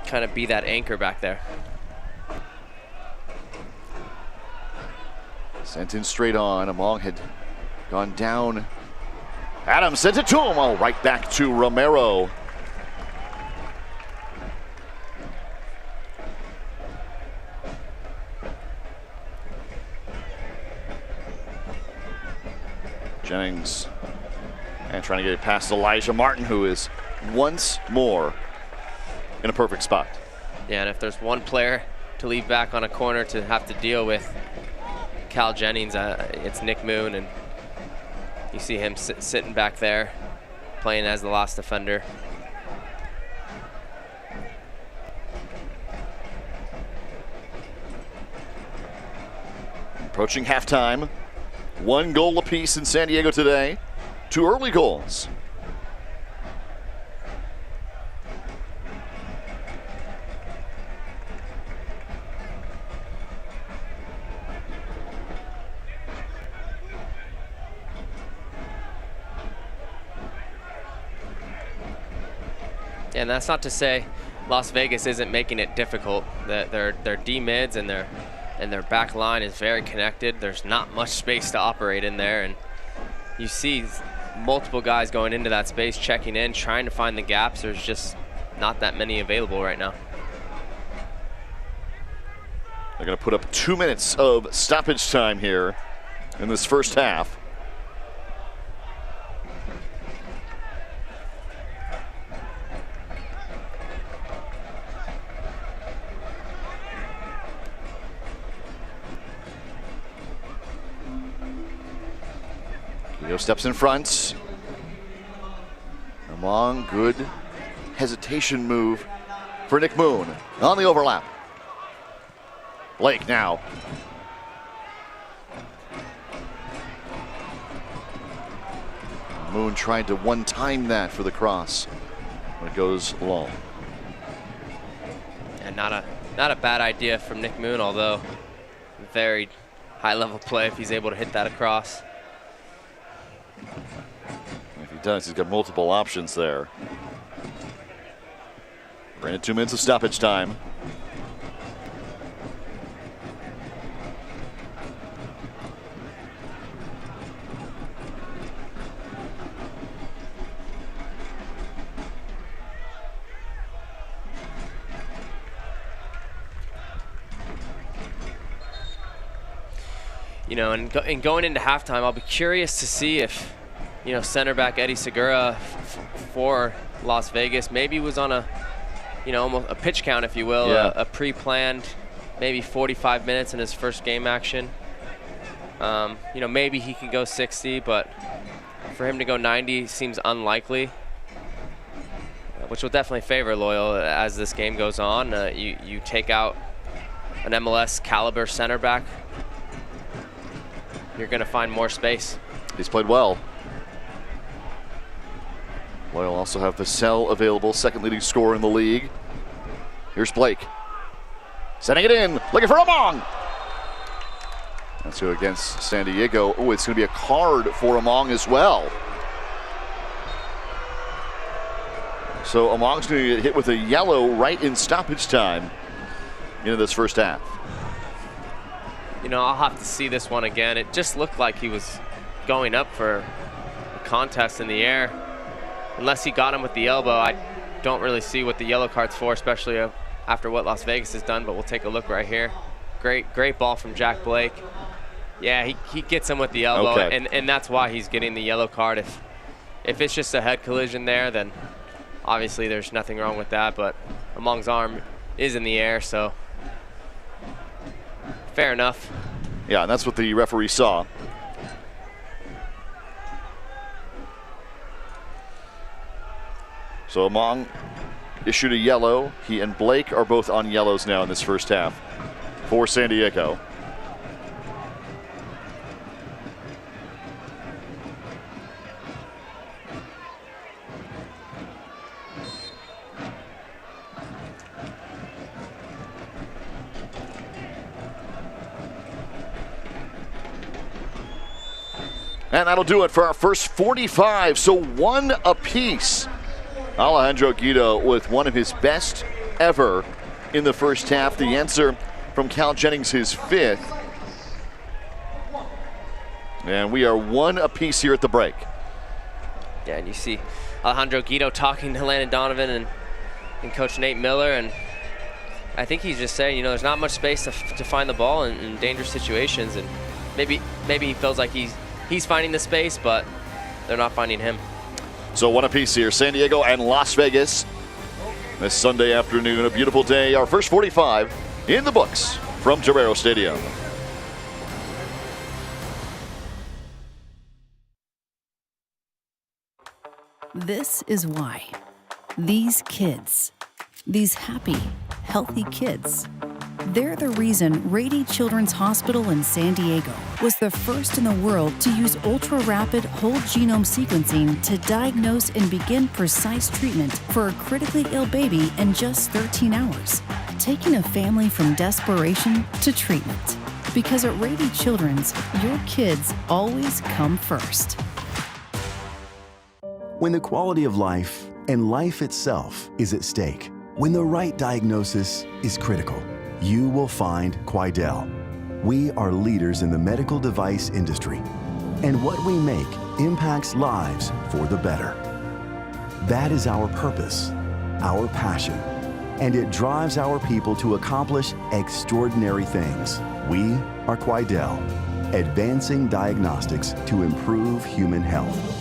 kind of be that anchor back there. Sent in straight on. Among had gone down. Adams sent it to him. Oh, right back to Romero. Jennings and trying to get it past Elijah Martin, who is once more in a perfect spot. Yeah, and if there's one player to leave back on a corner to have to deal with Cal Jennings, it's Nick Moon, and you see him sitting back there playing as the last defender. Approaching halftime. 1 goal apiece in San Diego today. 2 early goals. And that's not to say Las Vegas isn't making it difficult. Their D mids and their back line is very connected. There's not much space to operate in there, and you see multiple guys going into that space, checking in, trying to find the gaps. There's just not that many available right now. They're going to put up 2 minutes of stoppage time here in this first half. Guido steps in front. Among, good hesitation move for Nick Moon on the overlap. Blake now. Moon tried to one-time that for the cross, but it goes long. And not a bad idea from Nick Moon, although very high-level play if he's able to hit that across. If he does, he's got multiple options there. We're in 2 minutes of stoppage time. You know, and going into halftime, I'll be curious to see if, you know, center back Eddie Segura for Las Vegas maybe was on a, you know, almost a pitch count, if you will, yeah. a pre-planned, maybe 45 minutes in his first game action. You know, maybe he could go 60, but for him to go 90 seems unlikely, which will definitely favor Loyal as this game goes on. You take out an MLS caliber center back, you're going to find more space. He's played well. Loyal also have Vassell available, second leading scorer in the league. Here's Blake. Setting it in, looking for Among. That's who against San Diego. Oh, it's going to be a card for Among as well. So Among's going to get hit with a yellow right in stoppage time into this first half. You know, I'll have to see this one again. It just looked like he was going up for a contest in the air. Unless he got him with the elbow, I don't really see what the yellow card's for, especially after what Las Vegas has done, but we'll take a look right here. Great ball from Jack Blake. Yeah, he gets him with the elbow, okay. and that's why he's getting the yellow card. If it's just a head collision there, then obviously there's nothing wrong with that, but Among's arm is in the air, so fair enough. Yeah, and that's what the referee saw. So Among issued a yellow. He and Blake are both on yellows now in this first half for San Diego. And that'll do it for our first 45, so one apiece. Alejandro Guido with one of his best ever in the first half. The answer from Cal Jennings, his 5th. And we are one apiece here at the break. Yeah, and you see Alejandro Guido talking to Landon Donovan and Coach Nate Miller, and I think he's just saying, there's not much space to find the ball in dangerous situations, and maybe he feels like he's finding the space, but they're not finding him. So one apiece here, San Diego and Las Vegas. This Sunday afternoon, a beautiful day. Our first 45 in the books from Trejo Stadium. This is why. These kids, these happy, healthy kids, they're the reason Rady Children's Hospital in San Diego was the first in the world to use ultra-rapid whole genome sequencing to diagnose and begin precise treatment for a critically ill baby in just 13 hours, taking a family from desperation to treatment. Because at Rady Children's, your kids always come first. When the quality of life and life itself is at stake, when the right diagnosis is critical, you will find Quidel. We are leaders in the medical device industry, and what we make impacts lives for the better. That is our purpose, our passion, and it drives our people to accomplish extraordinary things. We are Quidel, advancing diagnostics to improve human health.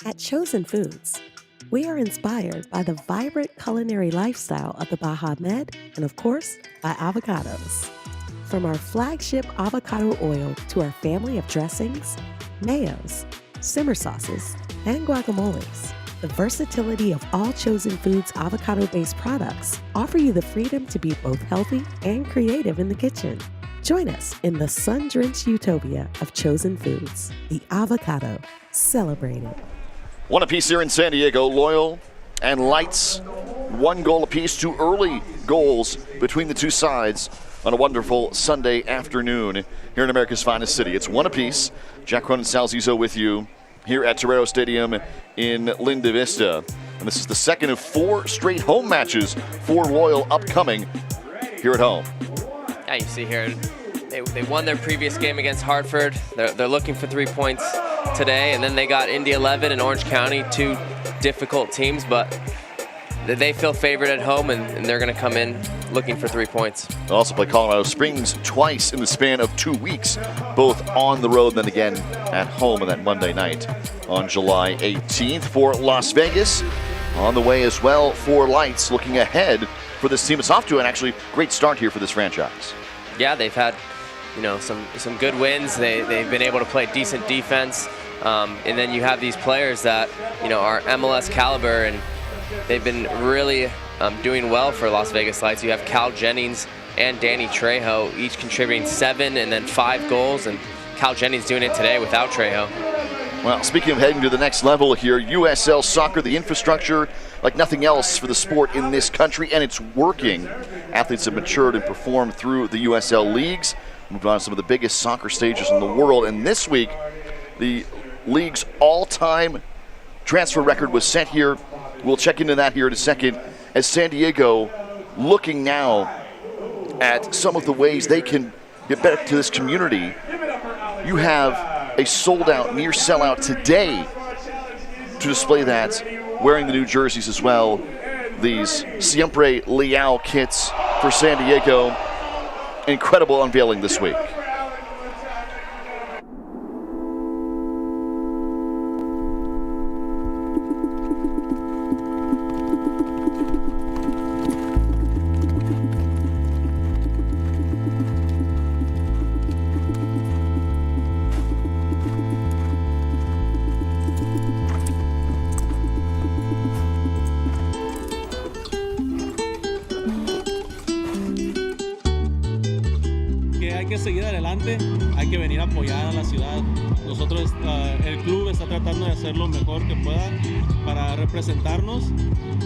At Chosen Foods, we are inspired by the vibrant culinary lifestyle of the Baja Med and, of course, by avocados. From our flagship avocado oil to our family of dressings, mayos, simmer sauces, and guacamoles, the versatility of all Chosen Foods avocado-based products offer you the freedom to be both healthy and creative in the kitchen. Join us in the sun-drenched utopia of Chosen Foods, the avocado. Celebrate it. One apiece here in San Diego. Loyal and Lights, 1 goal apiece. 2 early goals between the two sides on a wonderful Sunday afternoon here in America's finest city. It's 1 apiece. Jack Cronin, Sal Zizzo with you here at Trejo Stadium in Linda Vista. And this is the second of 4 straight home matches for Loyal upcoming here at home. Yeah, you see here, they won their previous game against Hartford. They're looking for 3 points today, and then they got Indy 11 and Orange County, 2 difficult teams, but they feel favored at home, and they're going to come in looking for 3 points. They also play Colorado Springs twice in the span of 2 weeks, both on the road, then again at home on that Monday night on July 18th. For Las Vegas, on the way as well for Lights, looking ahead for this team. It's off to an actually great start here for this franchise. Yeah, they've had some good wins. They've been able to play decent defense, and then you have these players that are MLS caliber, and they've been really doing well for Las Vegas Lights. You have Cal Jennings and Danny Trejo each contributing 7 and then 5 goals, and Cal Jennings doing it today without Trejo. Well, speaking of heading to the next level here, USL Soccer, the infrastructure like nothing else for the sport in this country, and it's working. Athletes have matured and performed through the USL leagues, moved on to some of the biggest soccer stages in the world, and this week, the league's all-time transfer record was set here. We'll check into that here in a second, as San Diego looking now at some of the ways they can get back to this community. You have a sold-out, near sellout today to display that, wearing the new jerseys as well. These Siempre Leal kits for San Diego. Incredible unveiling this week. que seguir adelante, hay que venir a apoyar a la ciudad. Nosotros, el club está tratando de hacer lo mejor que pueda para representarnos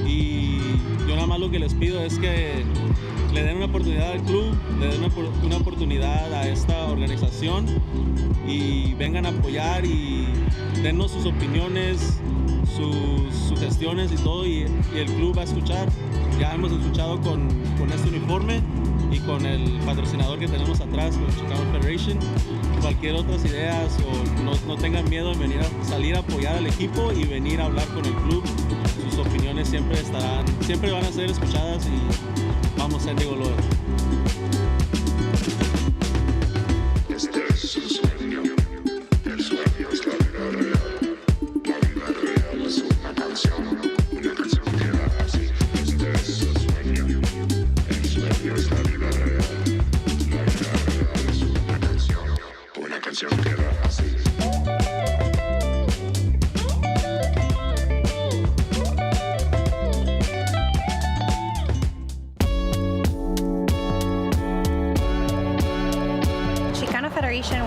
y yo nada más lo que les pido es que le den una oportunidad al club, le den una oportunidad a esta organización y vengan a apoyar y dennos sus opiniones, sus sugestiones y todo y el club va a escuchar. Ya hemos escuchado con este uniforme y con el patrocinador que tenemos atrás, con Chicano Federation. Cualquier otras ideas o no tengan miedo en venir a salir a apoyar al equipo y venir a hablar con el club. Sus opiniones siempre van a ser escuchadas y vamos a ser Diego Loro. Este es un sueño, el sueño es la vida real. La vida real es una canción que va así. Este es un sueño, el sueño es la vida real. La vida real es una canción que va así.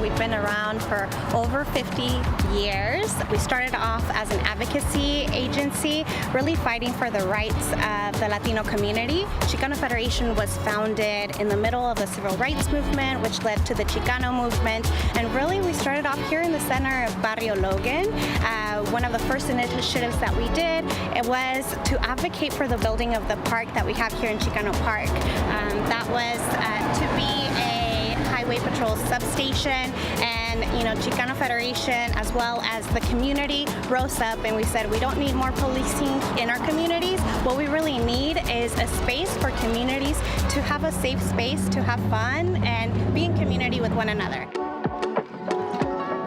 We've been around for over 50 years. We started off as an advocacy agency, really fighting for the rights of the Latino community. Chicano Federation was founded in the middle of the civil rights movement, which led to the Chicano movement. And really, we started off here in the center of Barrio Logan. One of the first initiatives that we did, it was to advocate for the building of the park that we have here in Chicano Park. That was to be a Highway Patrol substation, and Chicano Federation as well as the community rose up and we said we don't need more policing in our communities. What we really need is a space for communities to have a safe space, to have fun and be in community with one another.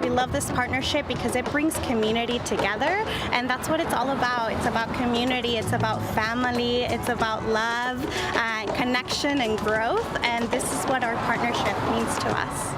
We love this partnership because it brings community together, and that's what it's all about. It's about community, it's about family, it's about love, connection and growth, and this is what our partnership means to us.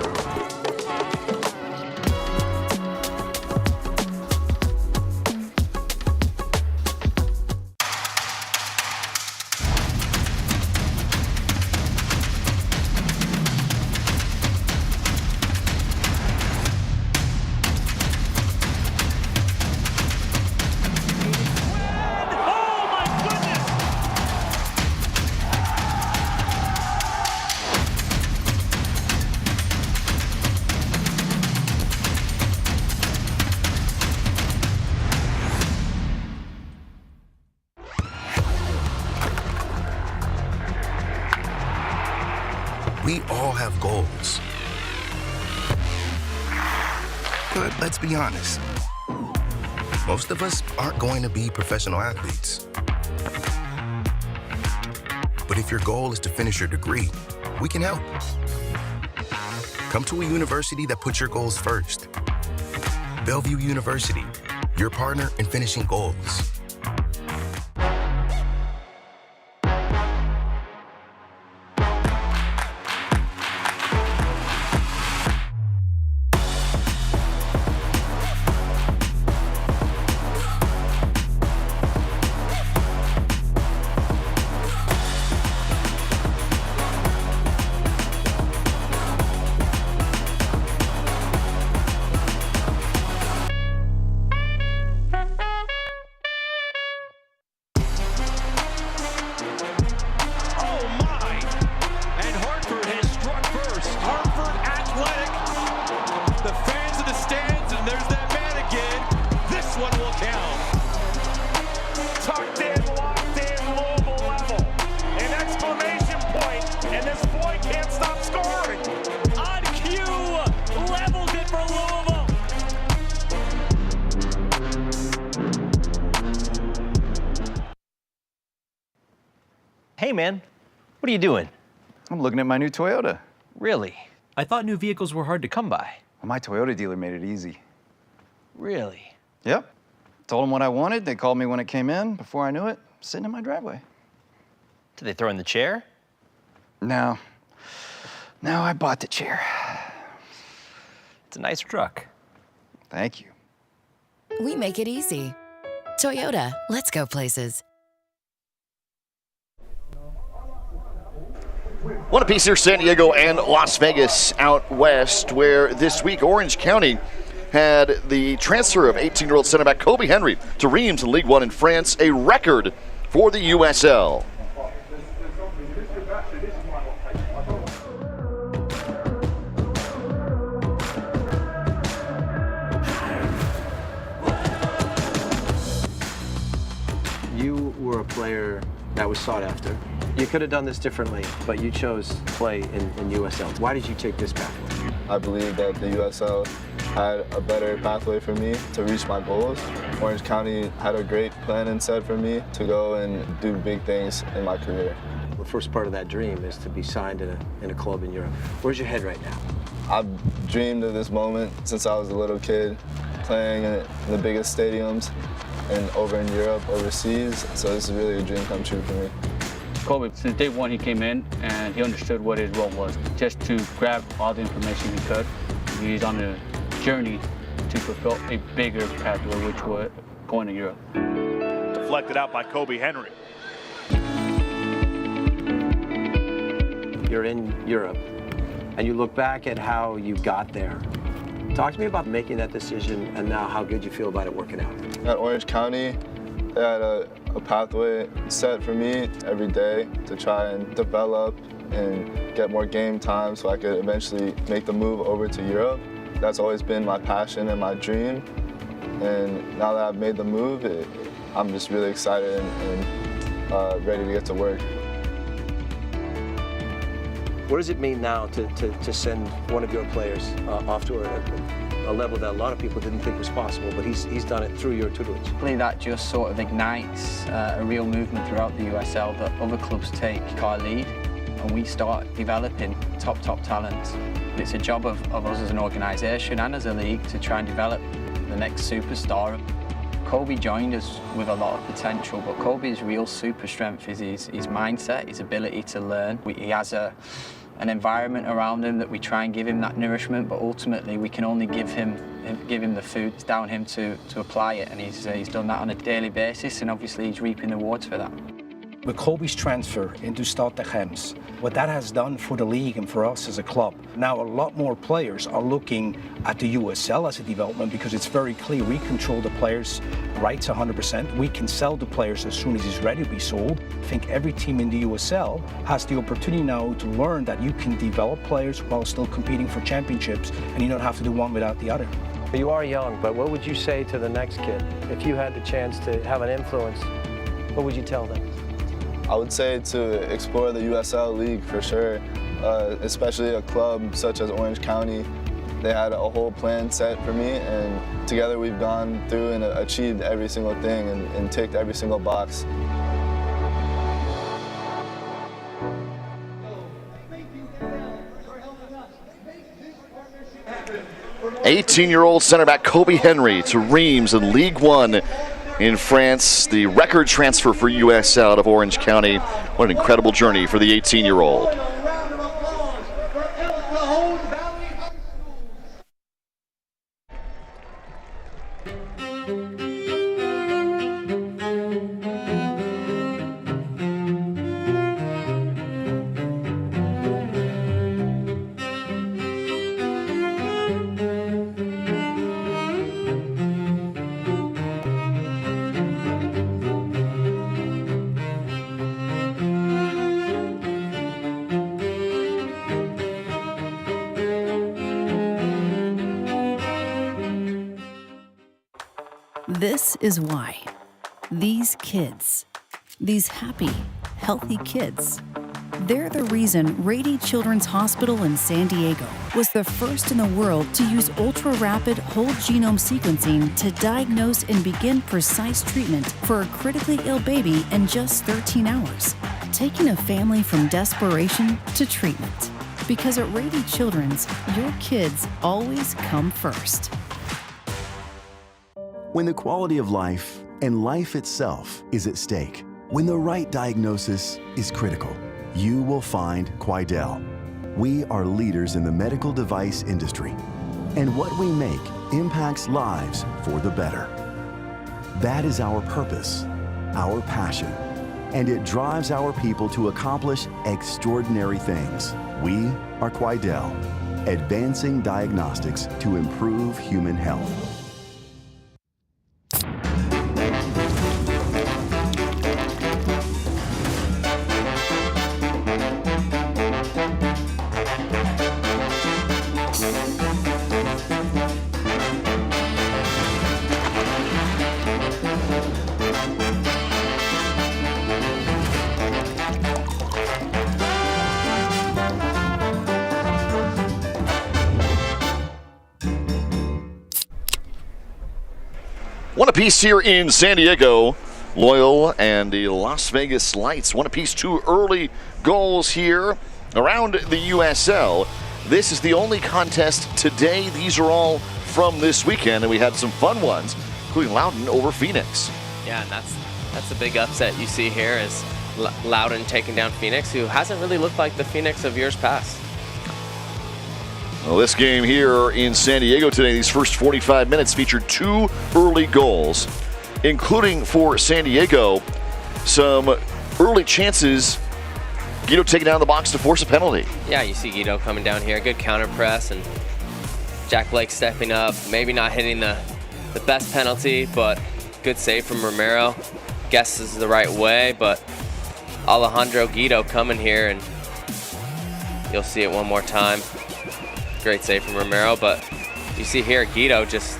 We all have goals. But let's be honest, most of us aren't going to be professional athletes. But if your goal is to finish your degree, we can help. Come to a university that puts your goals first. Bellevue University, your partner in finishing goals. Hey, man, what are you doing? I'm looking at my new Toyota. Really? I thought new vehicles were hard to come by. Well, my Toyota dealer made it easy. Really? Yep. Told them what I wanted. They called me when it came in. Before I knew it, sitting in my driveway. Did they throw in the chair? No. No, I bought the chair. It's a nice truck. Thank you. We make it easy. Toyota, let's go places. One apiece here, San Diego and Las Vegas out west, where this week Orange County had the transfer of 18-year-old center back Kobe Henry to Reims in League One in France, a record for the USL. You were a player that was sought after. You could have done this differently, but you chose to play in USL. Why did you take this pathway? I believe that the USL had a better pathway for me to reach my goals. Orange County had a great plan and set for me to go and do big things in my career. The first part of that dream is to be signed in a club in Europe. Where's your head right now? I've dreamed of this moment since I was a little kid, playing in the biggest stadiums and over in Europe, overseas. So this is really a dream come true for me. Kobe, since day one, he came in and he understood what his role was, just to grab all the information he could. He's on a journey to fulfill a bigger pathway, which was going to Europe. Deflected out by Kobe Henry. You're in Europe, and you look back at how you got there. Talk to me about making that decision and now how good you feel about it working out. At Orange County, they had a pathway set for me every day to try and develop and get more game time so I could eventually make the move over to Europe. That's always been my passion and my dream. And now that I've made the move, I'm just really excited and ready to get to work. What does it mean now to send one of your players off to a level that a lot of people didn't think was possible, but he's done it through your tutelage? Hopefully that just sort of ignites a real movement throughout the USL that other clubs take our lead and we start developing top talent. It's a job of us as an organisation and as a league to try and develop the next superstar. Kobe joined us with a lot of potential, but Kobe's real super strength is his mindset, his ability to learn. He has an environment around him that we try and give him that nourishment, but ultimately we can only give him the food. It's down him to apply it, and he's done that on a daily basis, and obviously he's reaping the rewards for that. With Kobe's transfer into Stade de Reims, what that has done for the league and for us as a club, now a lot more players are looking at the USL as a development because it's very clear we control the players' rights 100%. We can sell the players as soon as he's ready to be sold. I think every team in the USL has the opportunity now to learn that you can develop players while still competing for championships, and you don't have to do one without the other. You are young, but what would you say to the next kid? If you had the chance to have an influence, what would you tell them? I would say to explore the USL League for sure, especially a club such as Orange County. They had a whole plan set for me, and together we've gone through and achieved every single thing and ticked every single box. '18-year-old center back Kobe Henry to Reims in League One in France, the record transfer for USL out of Orange County. What an incredible journey for the 18-year-old. This is why these kids, these happy, healthy kids, they're the reason Rady Children's Hospital in San Diego was the first in the world to use ultra-rapid whole genome sequencing to diagnose and begin precise treatment for a critically ill baby in just 13 hours, taking a family from desperation to treatment. Because at Rady Children's, your kids always come first. When the quality of life and life itself is at stake, when the right diagnosis is critical, you will find Quidel. We are leaders in the medical device industry, and what we make impacts lives for the better. That is our purpose, our passion, and it drives our people to accomplish extraordinary things. We are Quidel, advancing diagnostics to improve human health. One apiece here in San Diego. Loyal and the Las Vegas Lights. One apiece, 2 early goals here around the USL. This is the only contest today. These are all from this weekend, and we had some fun ones, including Loudoun over Phoenix. Yeah, and that's the big upset you see here is Loudoun taking down Phoenix, who hasn't really looked like the Phoenix of years past. Well, this game here in San Diego today, these first 45 minutes featured 2 early goals, including for San Diego, some early chances. Guido taking down the box to force a penalty. Yeah, you see Guido coming down here, good counter press, and Jack Blake stepping up, maybe not hitting the best penalty, but good save from Romero. Guess this is the right way, but Alejandro Guido coming here, and you'll see it one more time. Great save from Romero, but you see here Guido just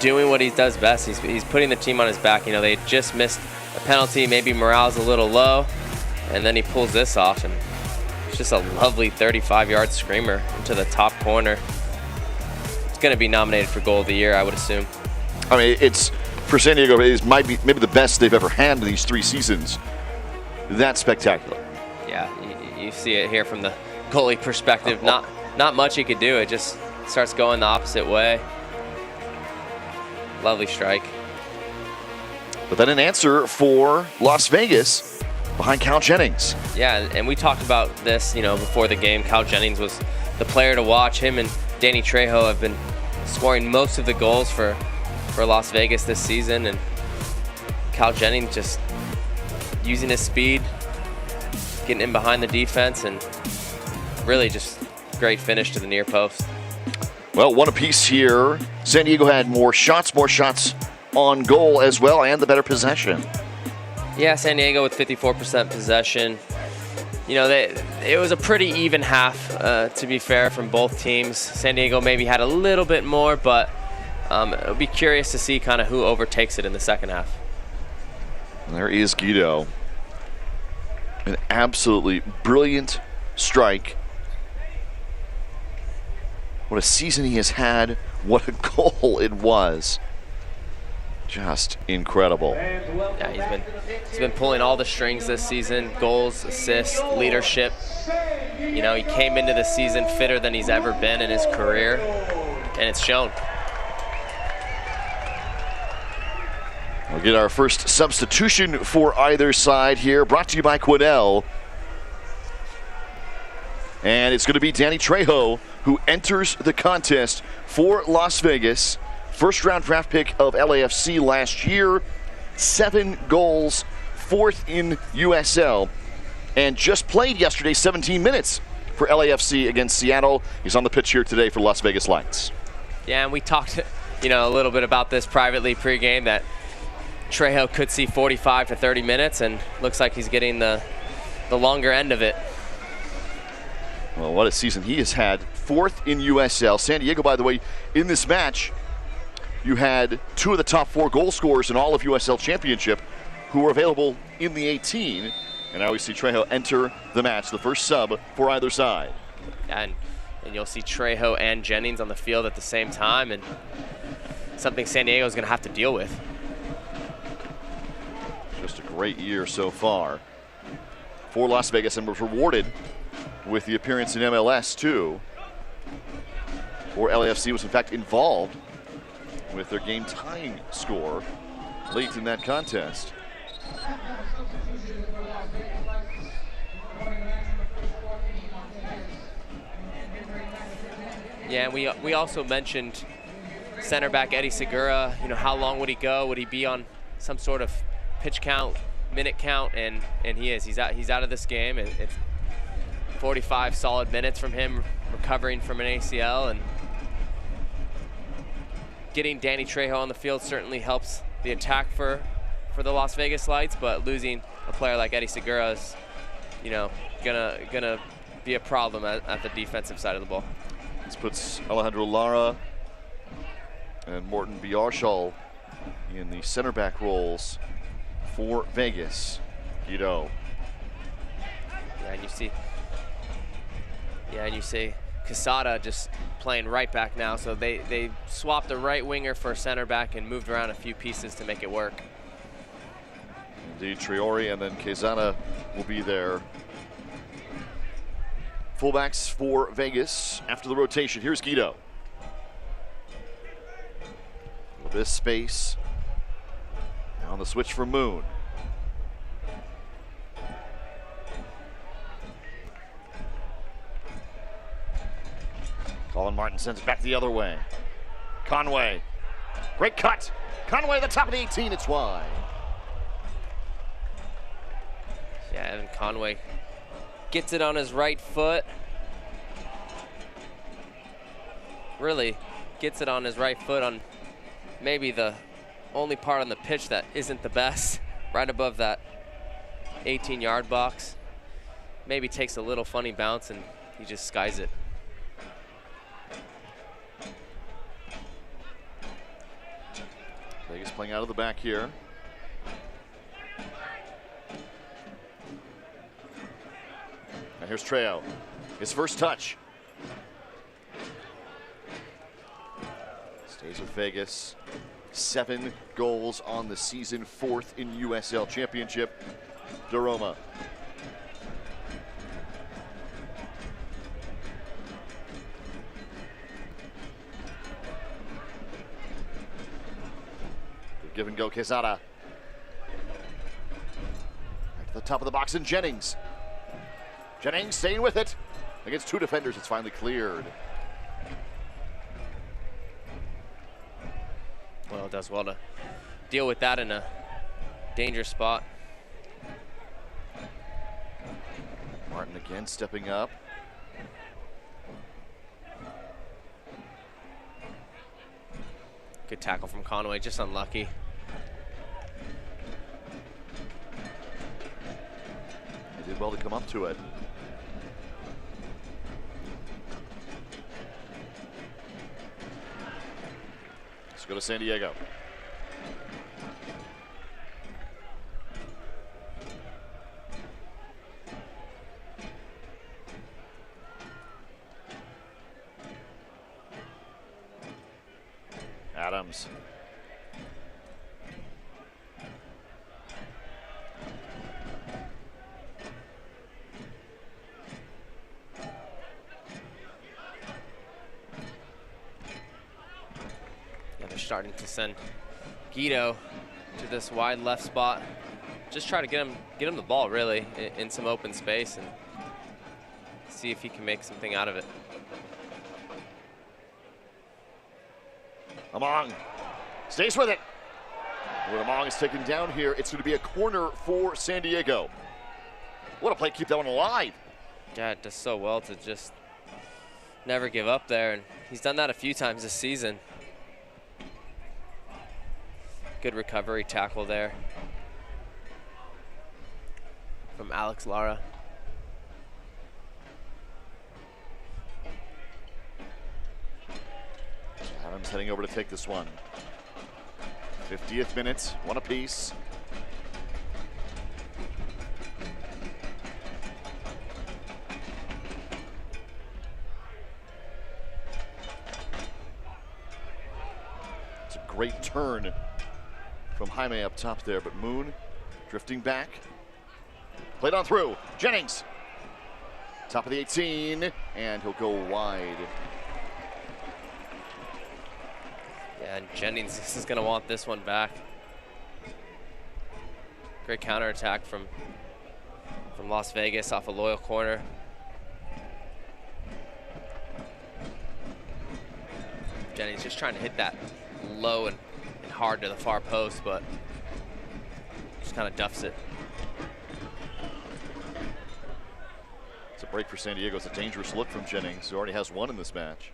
doing what he does best. He's putting the team on his back. You know, they just missed a penalty, maybe morale's a little low, and then he pulls this off, and it's just a lovely 35-yard screamer into the top corner. It's going to be nominated for Goal of the Year, I would assume. I mean, it's for San Diego, it might be maybe the best they've ever had in these 3 seasons. That's spectacular. Yeah, you see it here from the goalie perspective. Not much he could do. It just starts going the opposite way. Lovely strike. But then an answer for Las Vegas behind Cal Jennings. Yeah, and we talked about this, you know, before the game. Cal Jennings was the player to watch. Him and Danny Trejo have been scoring most of the goals for Las Vegas this season, and Cal Jennings just using his speed, getting in behind the defense, and really just great finish to the near post. Well, one apiece here. San Diego had more shots on goal as well, and the better possession. Yeah, San Diego with 54% possession. You know, it was a pretty even half, to be fair, from both teams. San Diego maybe had a little bit more, but it'll be curious to see kind of who overtakes it in the second half. And there is Guido. An absolutely brilliant strike. What a season he has had. What a goal it was. Just incredible. Yeah, he's been pulling all the strings this season. Goals, assists, leadership. You know, he came into the season fitter than he's ever been in his career, and it's shown. We'll get our first substitution for either side here, brought to you by Quidel. And it's going to be Danny Trejo who enters the contest for Las Vegas. First round draft pick of LAFC last year. 7 goals, 4th in USL. And just played yesterday 17 minutes for LAFC against Seattle. He's on the pitch here today for Las Vegas Lights. Yeah, and we talked, you know, a little bit about this privately pregame, that Trejo could see 45 to 30 minutes, and looks like he's getting the longer end of it. Well, what a season he has had. 4th in USL. San Diego, by the way, in this match, you had 2 of the top 4 goal scorers in all of USL Championship who were available in the 18. And now we see Trejo enter the match, the first sub for either side. And you'll see Trejo and Jennings on the field at the same time, and something San Diego is going to have to deal with. Just a great year so far for Las Vegas, and was rewarded with the appearance in MLS too. Or LAFC was in fact involved with their game tying score late in that contest. Yeah, and we also mentioned center back Eddie Segura. You know, how long would he go? Would he be on some sort of pitch count minute count, and he's out of this game. It's 45 solid minutes from him recovering from an ACL, and getting Danny Trejo on the field certainly helps the attack for the Las Vegas Lights, but losing a player like Eddie Segura is, you know, gonna be a problem at the defensive side of the ball. This puts Alejandro Lara and Morten Bjarshall in the center back roles for Vegas. Guido. Yeah, and you see Quesada just playing right back now, so they swapped a right winger for a center back and moved around a few pieces to make it work. Indeed, Triori and then Quesada will be there. Fullbacks for Vegas after the rotation. Here's Guido. This space. Now on the switch for Moon. Colin Martin sends it back the other way. Conway. Great cut. Conway at the top of the 18. It's wide. Yeah, Evan Conway gets it on his right foot. Really gets it on his right foot on maybe the only part on the pitch that isn't the best, right above that 18-yard box. Maybe takes a little funny bounce and he just skies it. Vegas playing out of the back here. And here's Trejo. His first touch. Stays with Vegas. 7 goals on the season, 4th in USL Championship. Daroma. Give and go, Quesada. Right to the top of the box, and Jennings. Jennings staying with it. Against 2 defenders, it's finally cleared. Well, it does well to deal with that in a dangerous spot. Martin again stepping up. Good tackle from Conway, just unlucky. He did well to come up to it. Let's go to San Diego. Adams. Yeah, they're starting to send Guido to this wide left spot. Just try to get him the ball really in some open space and see if he can make something out of it. Among stays with it. When Among is taken down here, it's going to be a corner for San Diego. What a play, keep that one alive. Yeah, it does so well to just never give up there, and he's done that a few times this season. Good recovery tackle there from Alex Lara. Adams heading over to take this one. 50th minute, 1 apiece. It's a great turn from Jaime up top there, but Moon drifting back. Played on through. Jennings. Top of the 18, and he'll go wide. Yeah, and Jennings is going to want this one back. Great counterattack from Las Vegas off a Loyal corner. Jennings just trying to hit that low and hard to the far post, but just kind of duffs it. It's a break for San Diego. It's a dangerous look from Jennings, who already has one in this match.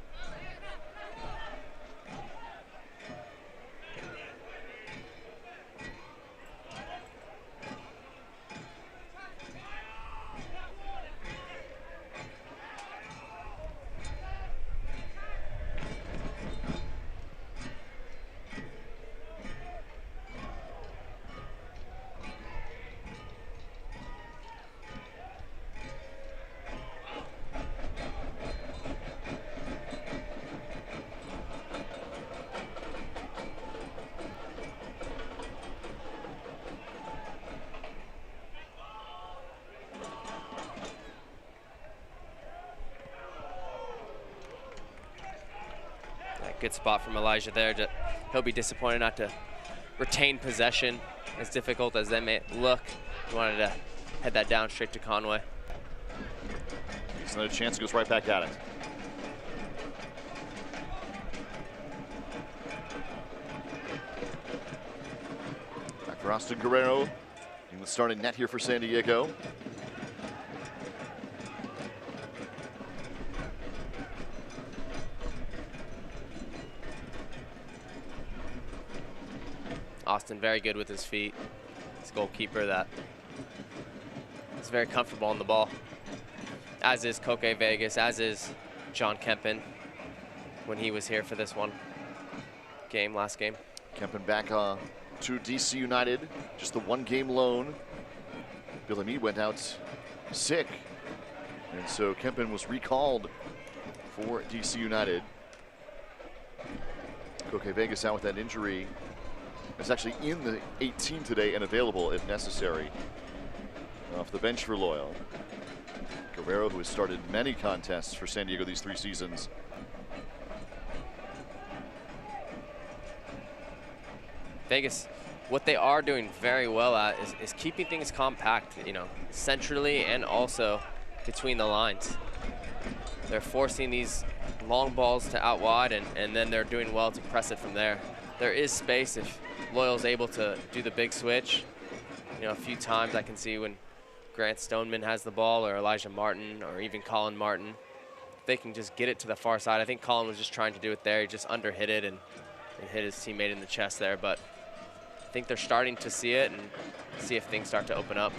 Good spot from Elijah there. He'll be disappointed not to retain possession, as difficult as that may look. He wanted to head that down straight to Conway. He's another chance, goes right back at it. Back for Austin Guerrero, in the starting net here for San Diego. Austin very good with his feet. His goalkeeper that is very comfortable on the ball. As is Koke Vegas, as is John Kempen when he was here for this one game, last game. Kempen back to DC United, just the one-game loan. Billy Meade went out sick, and so Kempen was recalled for DC United. Koke Vegas out with that injury. Is actually in the 18 today and available if necessary. Off the bench for Loyal. Guerrero, who has started many contests for San Diego these 3 seasons. Vegas, what they are doing very well at is keeping things compact, you know, centrally and also between the lines. They're forcing these long balls to out wide, and then they're doing well to press it from there. There is space if Loyal's able to do the big switch. You know, a few times I can see when Grant Stoneman has the ball, or Elijah Martin, or even Colin Martin, they can just get it to the far side. I think Colin was just trying to do it there. He just underhit it and hit his teammate in the chest there, but I think they're starting to see it and see if things start to open up.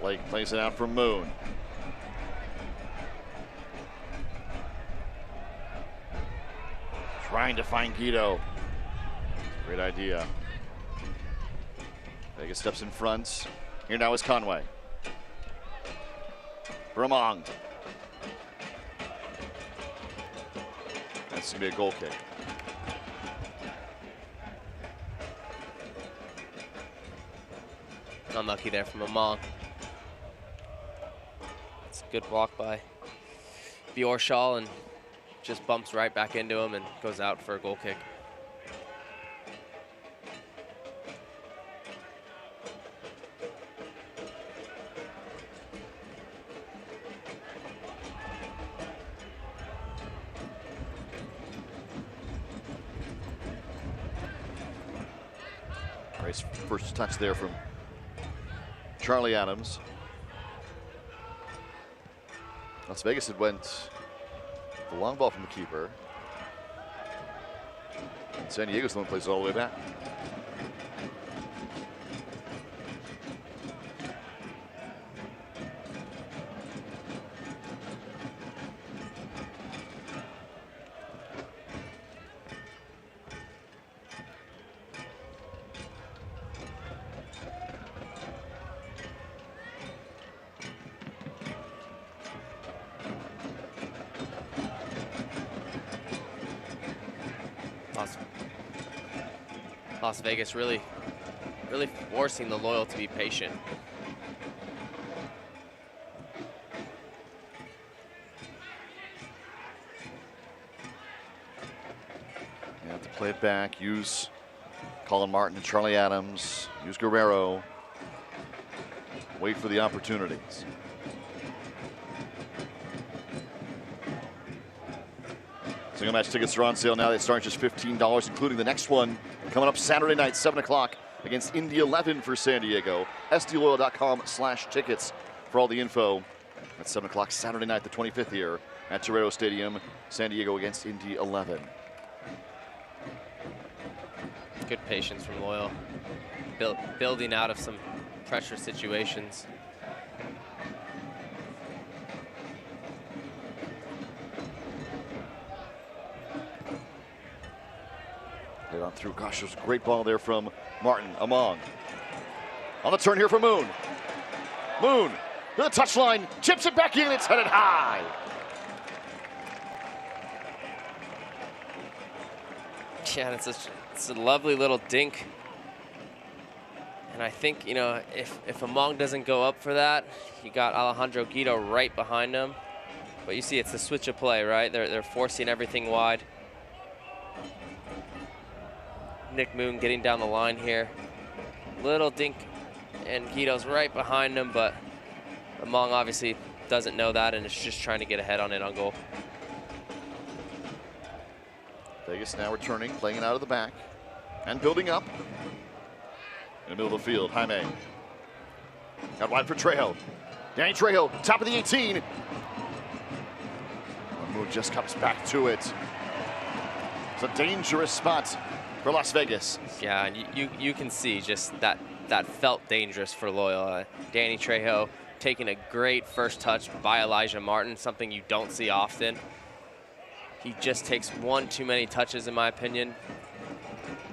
Blake plays it out for Moon. Trying to find Guido. Great idea. Vegas steps in front. Here now is Conway. Bramong. That's gonna be a goal kick. Unlucky there from Among. It's a good block by Bjorshall and just bumps right back into him and goes out for a goal kick. Nice first touch there from Charlie Adams. Las Vegas had went the long ball from the keeper. And San Diego's the one who plays it all the way back. Las Vegas really forcing the Loyal to be patient. You have to play it back, use Colin Martin and Charlie Adams, use Guerrero, wait for the opportunities. Single match tickets are on sale now. They start just $15, including the next one coming up Saturday night, 7 o'clock against Indy 11 for San Diego. SDLoyal.com/tickets for all the info. At 7 o'clock Saturday night, the 25th here at Trejo Stadium. San Diego against Indy 11. Good patience from Loyal. Building out of some pressure situations. Played on through. Gosh, there's a great ball there from Martin. Among. On the turn here for Moon. Moon to the touchline. Chips it back in. It's headed high. Yeah, and it's a lovely little dink. And I think, you know, if Among doesn't go up for that, you got Alejandro Guido right behind him. But you see, it's the switch of play, right? They're forcing everything wide. Nick Moon getting down the line here. Little dink, and Guido's right behind him, but Among obviously doesn't know that and is just trying to get ahead on it on goal. Vegas now returning, playing it out of the back, and building up. In the middle of the field, Jaime. Got wide for Trejo. Danny Trejo, top of the 18. Moon just comes back to it. It's a dangerous spot for Las Vegas. Yeah, and you can see just that felt dangerous for Loyal. Danny Trejo taking a great first touch by Elijah Martin, something you don't see often. He just takes one too many touches, in my opinion.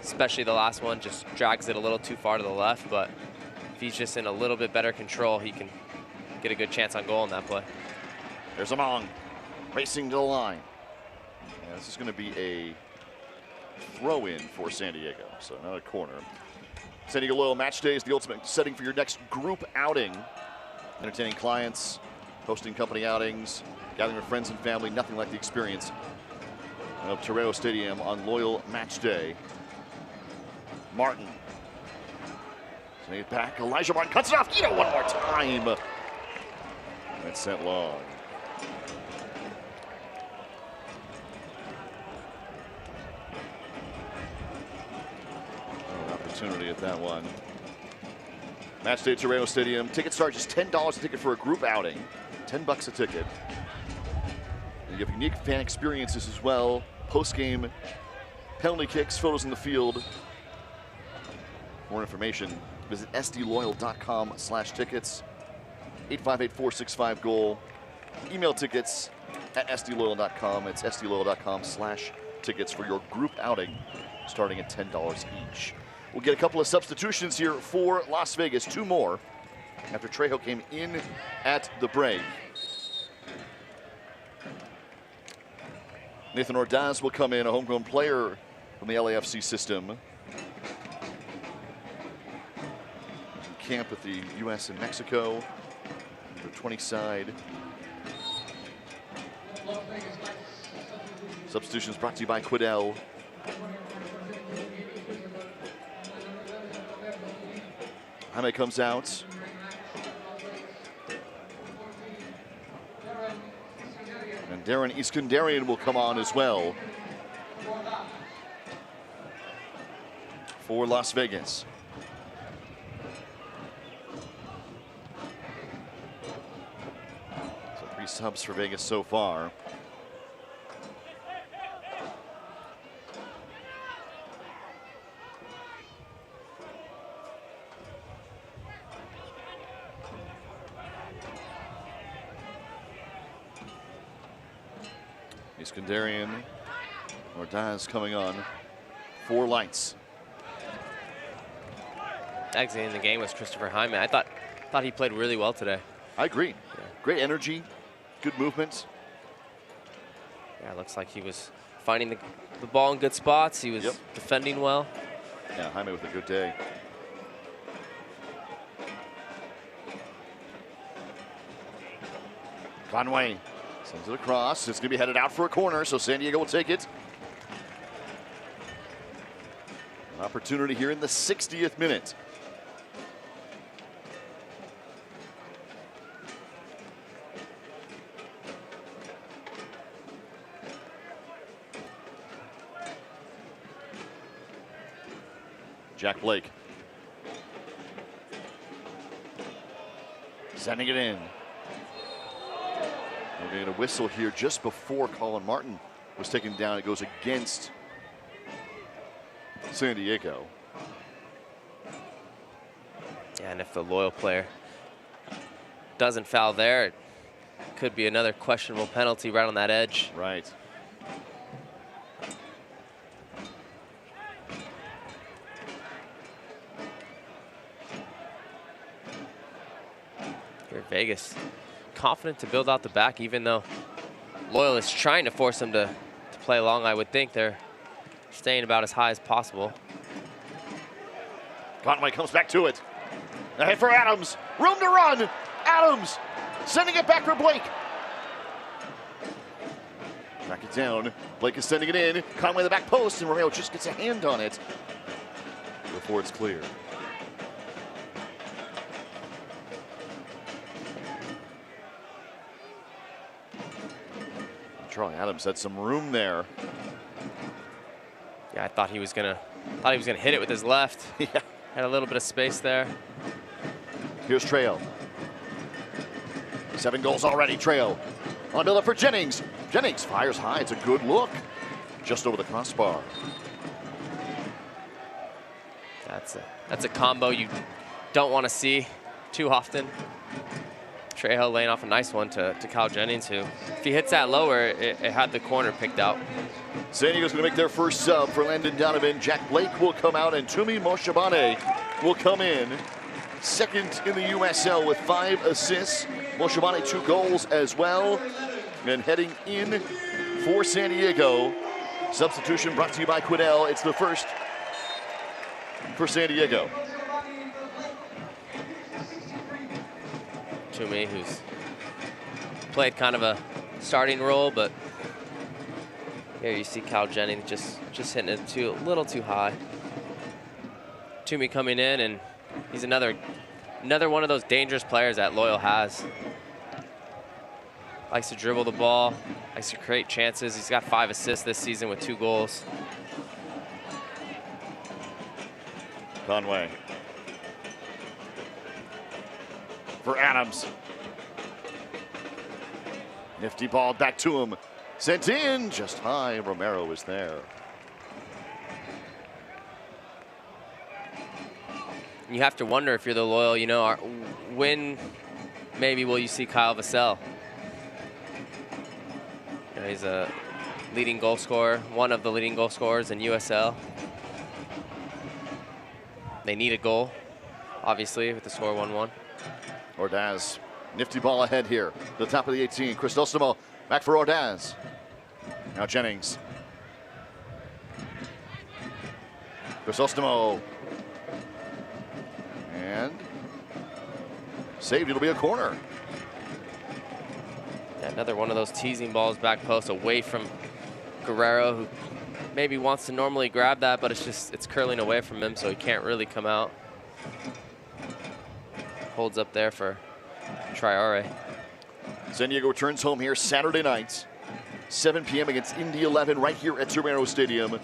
Especially the last one, just drags it a little too far to the left. But if he's just in a little bit better control, he can get a good chance on goal in that play. There's Among racing to the line. Yeah, this is going to be a throw-in for San Diego, so not a corner. San Diego Loyal Match Day is the ultimate setting for your next group outing. Entertaining clients, hosting company outings, gathering with friends and family, nothing like the experience of Trejo Stadium on Loyal Match Day. Martin. Sending it back. Elijah Martin cuts it off. Guido one more time. That's sent long. Oh, opportunity at that one. Match day at Trejo Stadium. Tickets start just $10 a ticket for a group outing. $10 a ticket. And you have unique fan experiences as well. Post-game penalty kicks, photos in the field. More information, visit sdloyal.com/tickets. 858-465-GOAL. Email tickets at sdloyal.com. It's sdloyal.com/tickets for your group outing, starting at $10 each. We'll get a couple of substitutions here for Las Vegas. Two more after Trejo came in at the break. Nathan Ordaz will come in, a homegrown player from the LAFC system. Camp with the U.S. and Mexico, the 20 side. Substitutions brought to you by Quidel. Jaime comes out. And Darren Iskandarian will come on as well for Las Vegas. So 3 subs for Vegas so far. Iskandarian, Ordaz coming on. 4 lights. Exiting the game was Christopher Jaime. I thought he played really well today. I agree. Yeah. Great energy, good movement. Yeah, it looks like he was finding the ball in good spots. He was defending well. Yeah, Jaime with a good day. Conway sends it across. It's going to be headed out for a corner, so San Diego will take it. An opportunity here in the 60th minute. Jack Blake Sending it in. We're going to whistle here just before Colin Martin was taken down. It goes against San Diego. Yeah, and if the Loyal player doesn't foul there, it could be another questionable penalty right on that edge. Right. Here, Vegas confident to build out the back, even though Loyal is trying to force them to play long. I would think they're staying about as high as possible. Conway comes back to it. Ahead for Adams. Room to run. Adams sending it back for Blake. Track it down. Blake is sending it in. Conway the back post, and Romeo just gets a hand on it before it's clear. Charlie Adams had some room there. Yeah, I thought he was gonna hit it with his left. Yeah. Had a little bit of space there. Here's Trejo. 7 goals already, Trejo. On to the for Jennings. Jennings fires high, it's a good look. Just over the crossbar. That's a combo you don't want to see too often. Trejo laying off a nice one to Kyle Jennings, who, if he hits that lower, it had the corner picked out. San Diego's going to make their first sub for Landon Donovan. Jack Blake will come out, and Tumi Moshabane will come in. Second in the USL with 5 assists. Moshabane 2 goals as well. And heading in for San Diego. Substitution brought to you by Quiddell. It's the first for San Diego. Tumi, who's played kind of a starting role, but here you see Kyle Jennings just hitting it a little too high. Tumi coming in, and he's another one of those dangerous players that Loyal has. Likes to dribble the ball, likes to create chances. He's got 5 assists this season with 2 goals. Conway. For Adams. Nifty ball back to him. Sent in just high. Romero is there. You have to wonder if you're the Loyal, you know, when maybe will you see Kyle Vassell? You know, he's a leading goal scorer, one of the leading goal scorers in USL. They need a goal, obviously, with the score 1-1. Ordaz, nifty ball ahead here. The top of the 18. Cristostomo back for Ordaz. Now Jennings. Cristostomo. And saved. It'll be a corner. Yeah, another one of those teasing balls back post away from Guerrero, who maybe wants to normally grab that, but it's curling away from him, so he can't really come out. Holds up there for Traore. San Diego returns home here Saturday night, 7 p.m. against Indy 11 right here at Torero Stadium.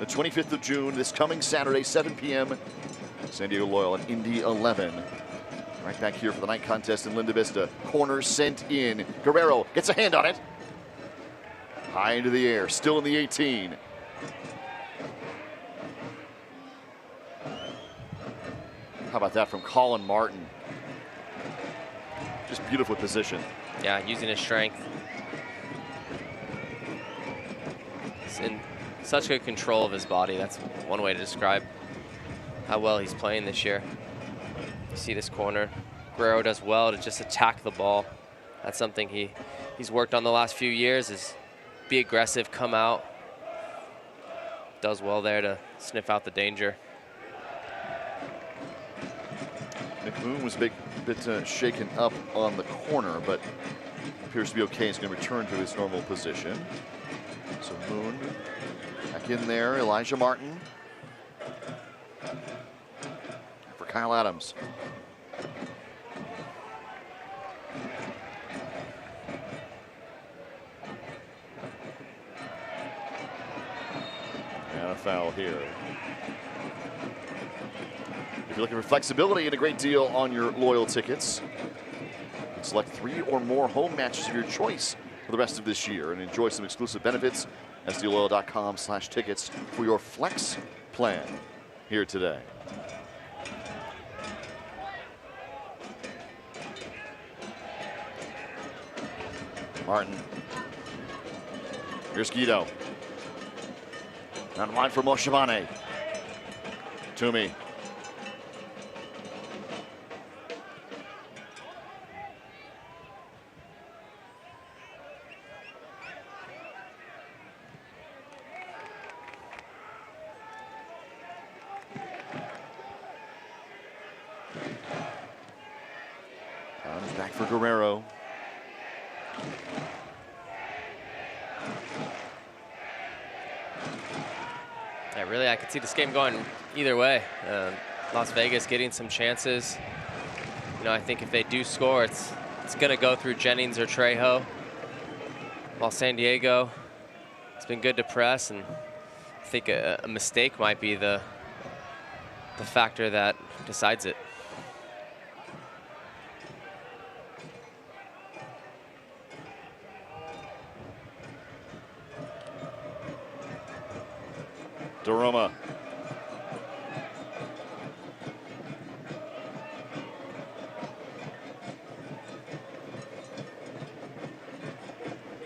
The 25th of June, this coming Saturday, 7 p.m. San Diego Loyal and Indy 11. Right back here for the night contest in Linda Vista. Corner sent in. Guerrero gets a hand on it. High into the air, still in the 18. How about that from Colin Martin? Just beautiful position. Yeah, using his strength. He's in such good control of his body. That's one way to describe how well he's playing this year. You see this corner. Guerrero does well to just attack the ball. That's something he's worked on the last few years, is be aggressive, come out. Does well there to sniff out the danger. McMoon was a bit shaken up on the corner, but appears to be okay. He's going to return to his normal position. So Moon back in there. Elijah Martin. For Kyle Adams. And a foul here. If you're looking for flexibility and a great deal on your Loyal tickets, Select 3 or more home matches of your choice for the rest of this year and enjoy some exclusive benefits. SDLoyal.com/tickets for your flex plan here today. Martin. Here's Guido. Down line for Moshevane. Toomey. Back for Guerrero. Yeah, really, I could see this game going either way. Las Vegas getting some chances. You know, I think if they do score, it's going to go through Jennings or Trejo. While San Diego, it's been good to press, and I think a mistake might be the factor that decides it. Daroma.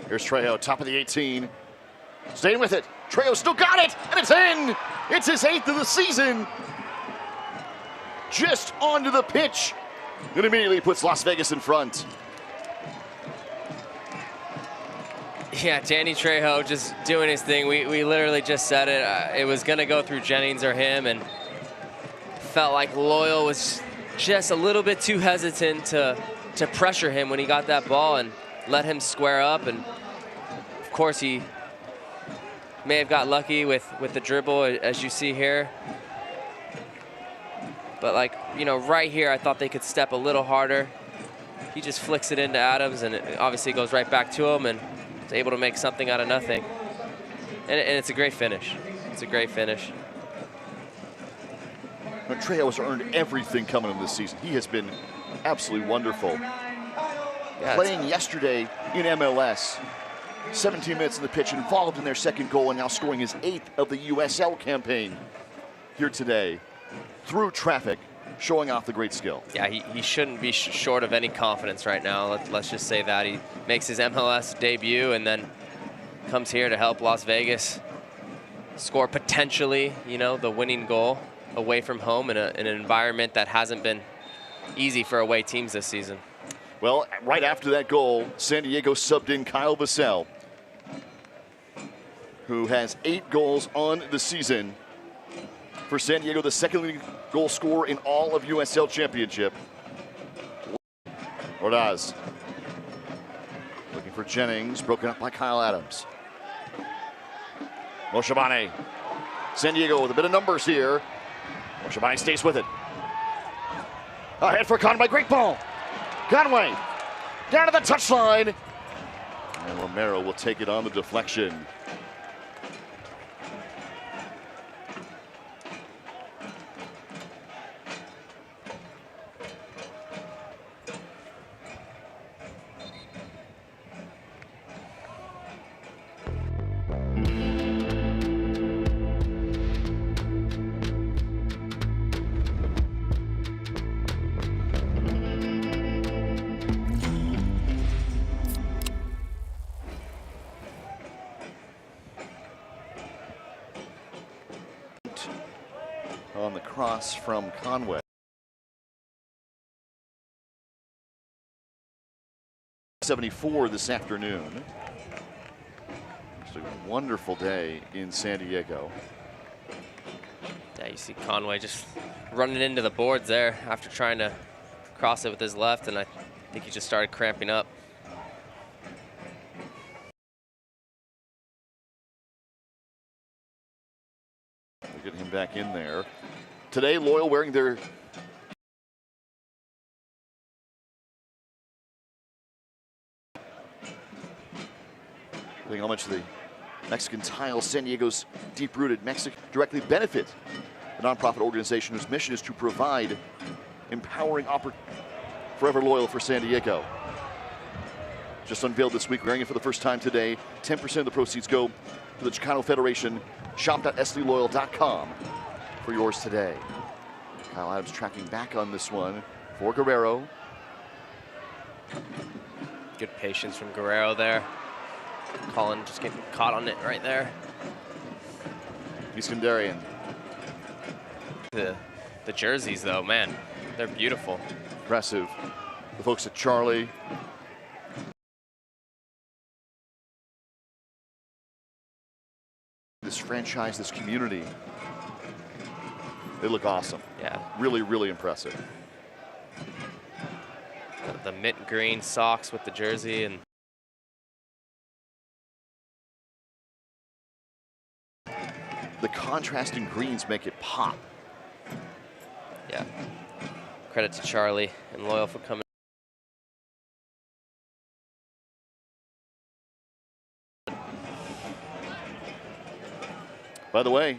Here's Trejo, top of the 18. Staying with it. Trejo still got it, and it's in. It's his 8th of the season. Just onto the pitch. And immediately puts Las Vegas in front. Yeah, Danny Trejo just doing his thing. We literally just said it. It was going to go through Jennings or him, and felt like Loyal was just a little bit too hesitant to pressure him when he got that ball and let him square up. And of course, he may have got lucky with the dribble, as you see here. But like, you know, right here, I thought they could step a little harder. He just flicks it into Adams, and it obviously goes right back to him, and is able to make something out of nothing. And it's a great finish. It's a great finish. But Trejo has earned everything coming in this season. He has been absolutely wonderful. Yeah, playing yesterday in MLS, 17 minutes in the pitch, involved in their second goal, and now scoring his 8th of the USL campaign here today through traffic, showing off the great skill. Yeah, he shouldn't be short of any confidence right now. Let's just say that. He makes his MLS debut and then comes here to help Las Vegas score potentially, you know, the winning goal away from home in an environment that hasn't been easy for away teams this season. Well, right after that goal, San Diego subbed in Kyle Vassell, who has 8 goals on the season. For San Diego, the second leading goal scorer in all of USL Championship. Ordaz looking for Jennings, broken up by Kyle Adams. Moshevane. San Diego with a bit of numbers here. Moshevane stays with it. Ahead for Conway, great ball. Conway down to the touchline. And Romero will take it on the deflection. On the cross from Conway. 74 this afternoon. It's a wonderful day in San Diego. Yeah, you see Conway just running into the boards there after trying to cross it with his left, and I think he just started cramping up. Getting him back in there. Today, Loyal wearing their paying homage to the Mexican tile. San Diego's deep-rooted Mexico directly benefit a nonprofit organization whose mission is to provide empowering opportunities. Forever Loyal for San Diego. just unveiled this week, wearing it for the first time today. 10% of the proceeds go to the Chicano Federation. Shop.sdloyal.com for yours today. Kyle Adams tracking back on this one for Guerrero. Good patience from Guerrero there. Colin just getting caught on it right there. Iskandarian. The jerseys, though, man, they're beautiful. Impressive. The folks at Charlie. This franchise, this community, they look awesome. Yeah. Really, really impressive. The mint green socks with the jersey and the contrasting greens make it pop. Yeah. Credit to Charlie and Loyal for coming. By the way,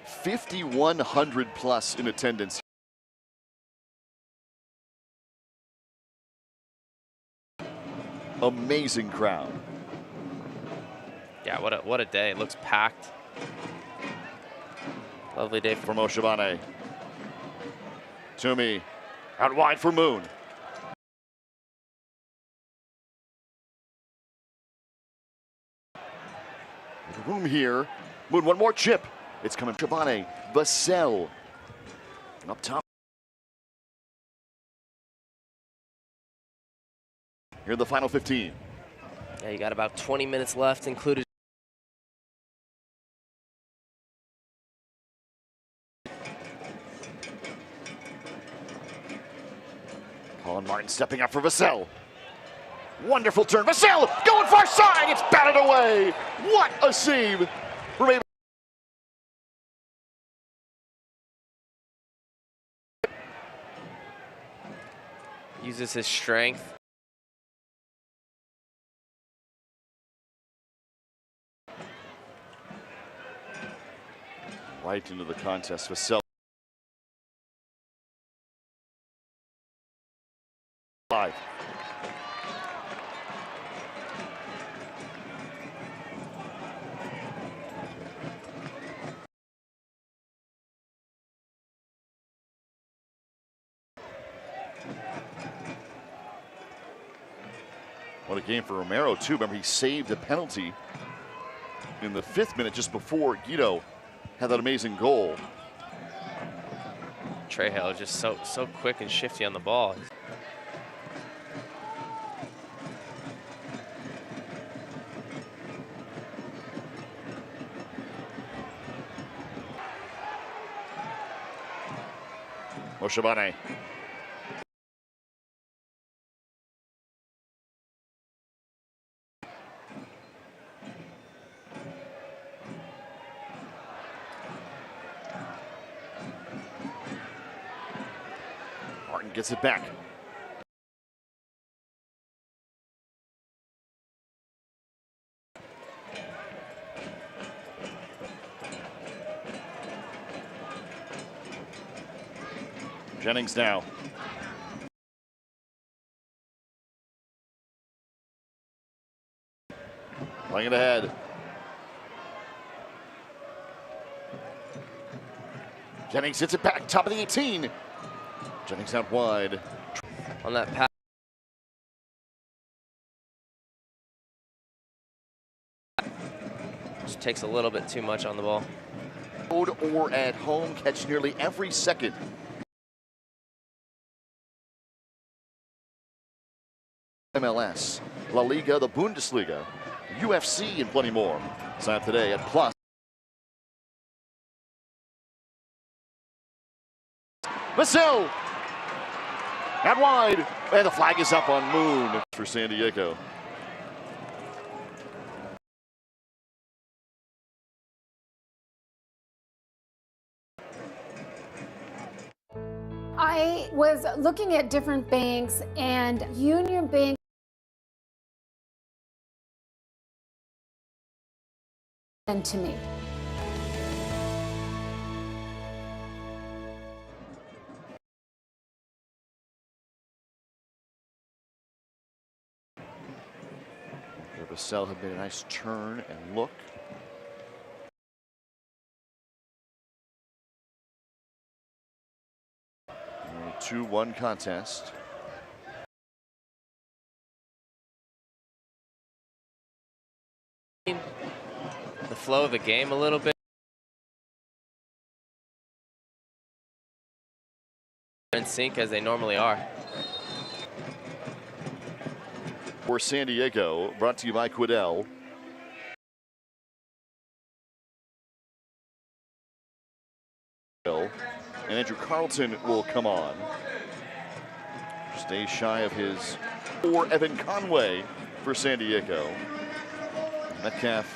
5,100 plus in attendance. Amazing crowd. Yeah, what a day. It looks packed. Lovely day for Moshavane. Toomey out wide for Moon. Room here. Moon, one more chip. It's coming. Shabane, Vassell. Up top. Here in the final 15. Yeah, you got about 20 minutes left, included. Colin Martin stepping up for Vassell. Wonderful turn. Vassell going far side. It's batted away. What a save. Remain. Uses his strength. Right into the contest. Vassell. Five. What a game for Romero, too. Remember, he saved a penalty in the 5th minute just before Guido had that amazing goal. Trejo just so quick and shifty on the ball. Moshavane. Martin gets it back. Jennings now. Playing it ahead. Jennings hits it back, top of the 18. Jennings out wide. On that pass. Just takes a little bit too much on the ball. Road or at home, catch nearly every second. MLS, La Liga, the Bundesliga, UFC, and plenty more. Sign up today at Plus. Vassell! Out wide, and the flag is up on Moon for San Diego. I was looking at different banks, and Union Bank to me. USL have made a nice turn and look. A 2-1 contest. The flow of the game a little bit. In sync as they normally are. For San Diego, brought to you by Quidel. And Andrew Carlton will come on. Stay shy of his or Evan Conway for San Diego. Metcalf,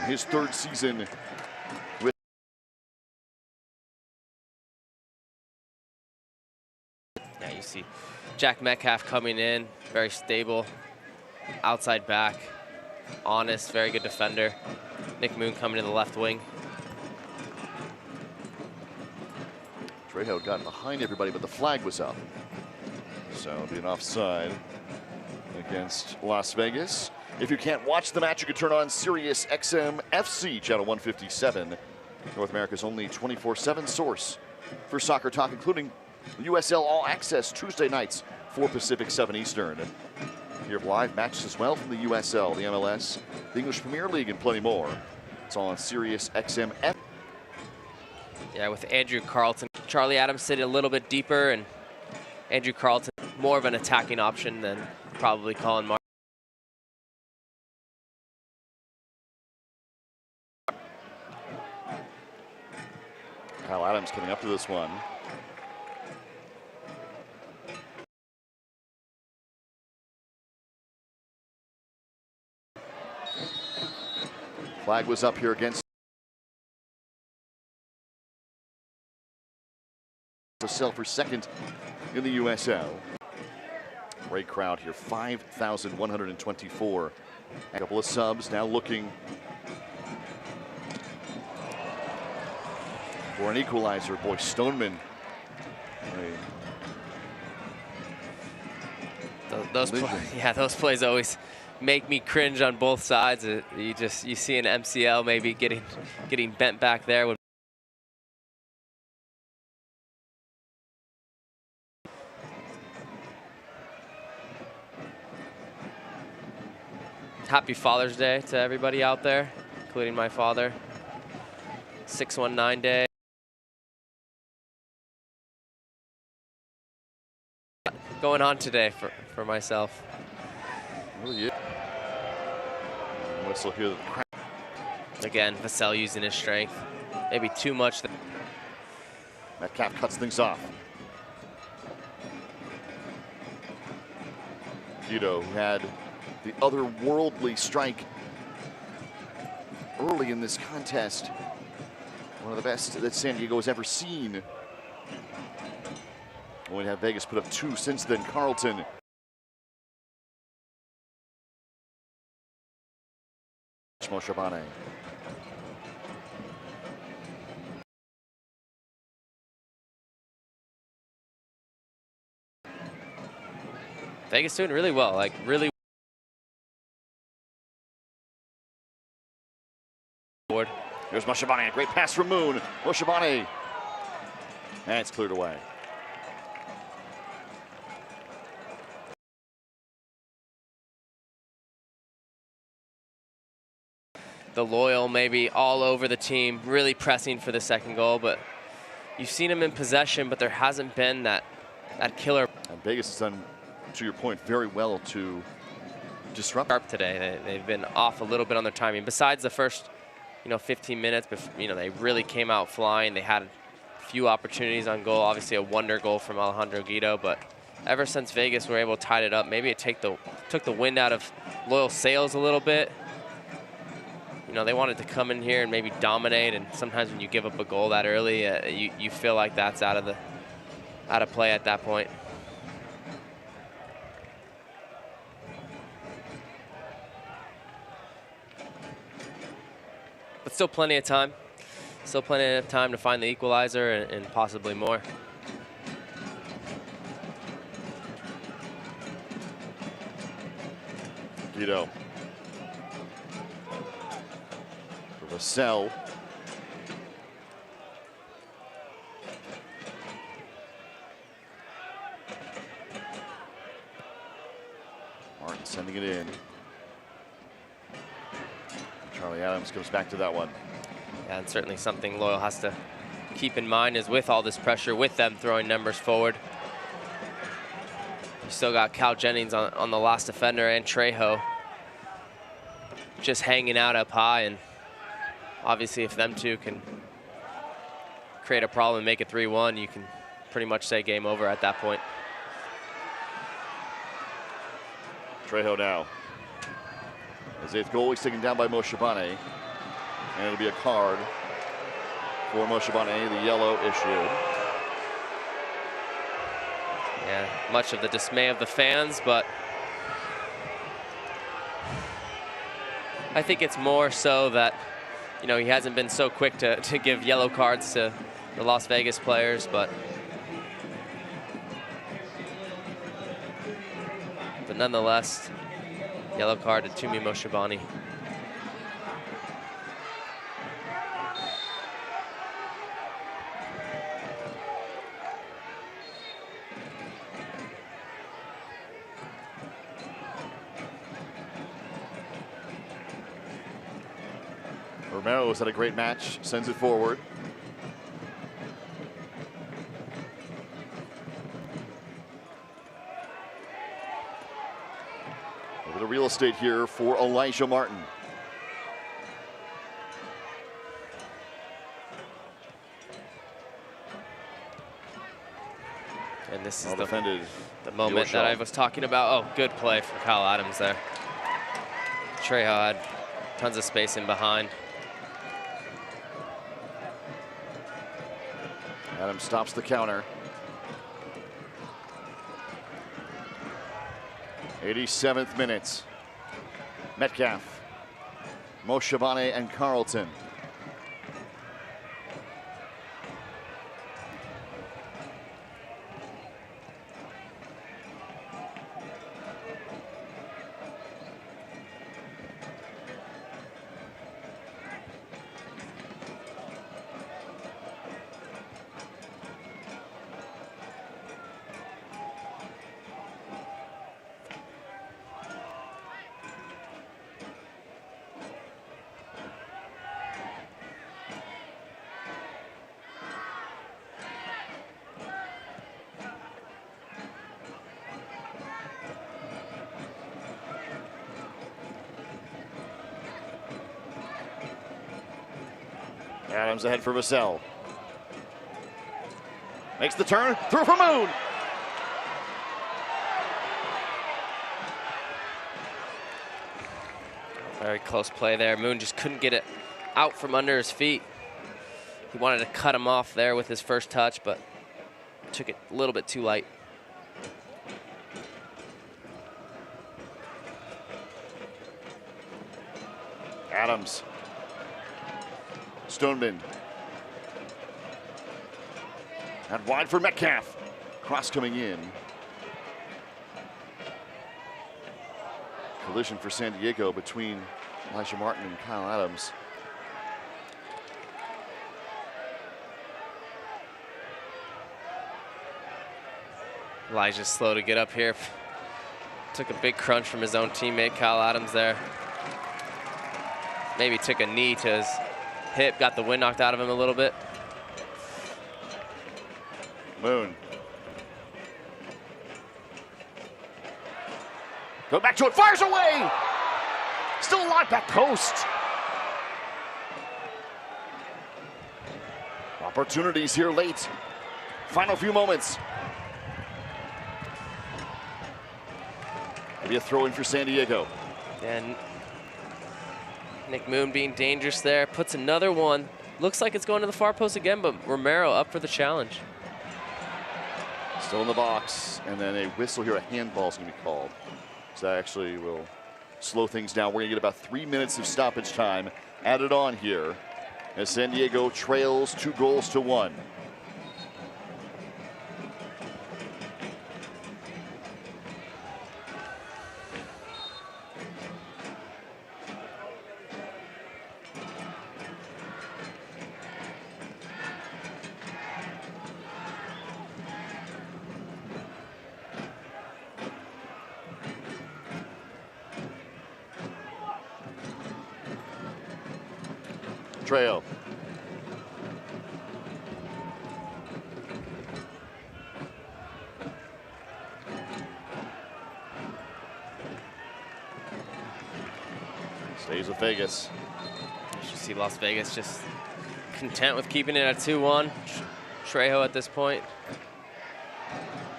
his 3rd season with. Yeah, you see Jack Metcalf coming in, very stable, outside back, honest, very good defender. Nick Moon coming to the left wing. Trejo got behind everybody, but the flag was up. So it'll be an offside against Las Vegas. If you can't watch the match, you can turn on Sirius XM FC, channel 157. North America's only 24/7 source for soccer talk, including USL All Access Tuesday nights, 4 Pacific, 7 Eastern. Here have live matches as well from the USL, the MLS, the English Premier League, and plenty more. It's all on Sirius XM FC. Yeah, with Andrew Carlton. Charlie Adams sitting a little bit deeper, and Andrew Carlton more of an attacking option than probably Colin Martin. Kyle Adams coming up to this one. Flag was up here against Sell for 2nd in the USL. Great crowd here, 5,124. A couple of subs now looking for an equalizer. Boy, Stoneman. Those plays always make me cringe on both sides. You see an MCL maybe getting bent back there. Happy Father's Day to everybody out there, including my father. 619 day. Going on today for myself. Oh, yeah. Whistle here. Again, Vassell using his strength. Maybe too much. Metcalf cuts things off. Guido, who had the otherworldly strike early in this contest. One of the best that San Diego has ever seen. Only have Vegas put up 2 since then. Carlton. Moshabane. Vegas doing really well, like really. Here's Moshabane, a great pass from Moon. Moshabane, and it's cleared away. The Loyal maybe all over the team, really pressing for the 2nd goal, but you've seen him in possession, but there hasn't been that killer. And Vegas has done, to your point, very well to disrupt. Sharp today. They've been off a little bit on their timing. Besides the first 15 minutes, they really came out flying. They had a few opportunities on goal. Obviously a wonder goal from Alejandro Guido, but ever since Vegas were able to tie it up, maybe it took the wind out of Loyal sails a little bit. They wanted to come in here and maybe dominate, and sometimes when you give up a goal that early, you feel like that's out of play at that point. But still plenty of time. Still plenty of time to find the equalizer and possibly more. Guido Vassell. Martin sending it in. Charlie Adams comes back to that one. Yeah, and certainly something Loyal has to keep in mind is with all this pressure, with them throwing numbers forward, you still got Cal Jennings on the last defender and Trejo just hanging out up high, and obviously if them two can create a problem and make it 3-1, you can pretty much say game over at that point. Trejo now. His 8th goal, he's taken down by Moshabane. And it'll be a card for Moshabane, the yellow issued. Yeah, much of the dismay of the fans, but I think it's more so that, you know, he hasn't been so quick to give yellow cards to the Las Vegas players, but nonetheless, yellow card to Tumi Moshabane. Romero's had a great match, sends it forward. Over the real estate here for Elijah Martin. And this is Well the defended. moment that I was talking about. Oh, good play from Kyle Adams there. Trejo had tons of space in behind. Adams stops the counter. 87th minute. Metcalf, Moshabane, and Carlton. Adams ahead for Vassell. Makes the turn, through for Moon. Very close play there. Moon just couldn't get it out from under his feet. He wanted to cut him off there with his first touch, but took it a little bit too light. Adams. Stoneman. And wide for Metcalf. Cross coming in. Collision for San Diego between Elijah Martin and Kyle Adams. Elijah's slow to get up here. Took a big crunch from his own teammate, Kyle Adams there. Maybe took a knee to his hip, got the wind knocked out of him a little bit. Moon. Go back to it, fires away! Still alive, back post. Opportunities here late. Final few moments. Maybe a throw in for San Diego. And Nick Moon being dangerous there, puts another one. Looks like it's going to the far post again, but Romero up for the challenge. Still in the box, and then a whistle here, a handball is going to be called. So that actually will slow things down. We're going to get about 3 minutes of stoppage time added on here as San Diego trails 2-1. Trejo. Stays with Vegas. You see Las Vegas just content with keeping it at 2-1. Trejo at this point.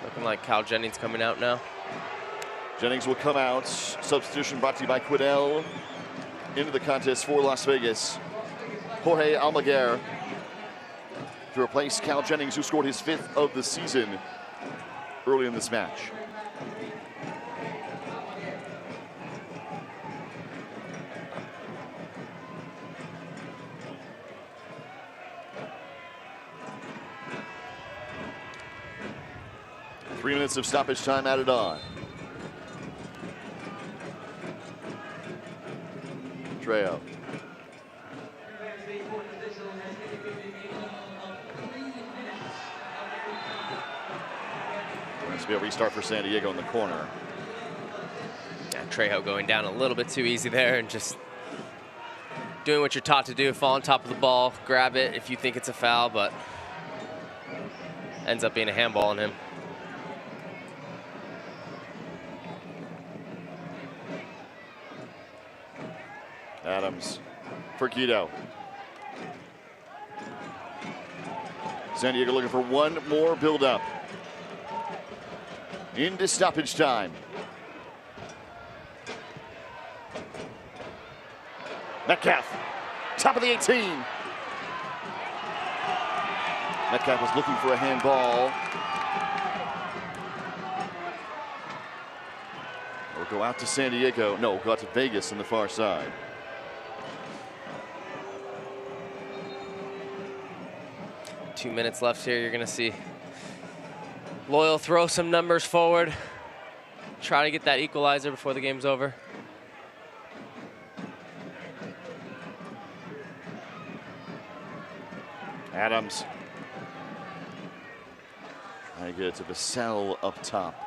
Looking like Cal Jennings coming out now. Jennings will come out. Substitution brought to you by Quiddell. Into the contest for Las Vegas. Jorge Almaguer to replace Cal Jennings, who scored his 5th of the season early in this match. Three minutes of stoppage time added on. Trejo. Must be a restart for San Diego in the corner. Yeah, Trejo going down a little bit too easy there and just doing what you're taught to do, fall on top of the ball, grab it if you think it's a foul, but ends up being a handball on him. Adams for Guido. San Diego looking for one more build-up. Into stoppage time. Metcalf, top of the 18. Metcalf was looking for a handball. It'll go out to San Diego. No, go out to Vegas on the far side. Two minutes left here. You're going to see Loyal throw some numbers forward. Try to get that equalizer before the game's over. Adams. I get it to Vassell up top.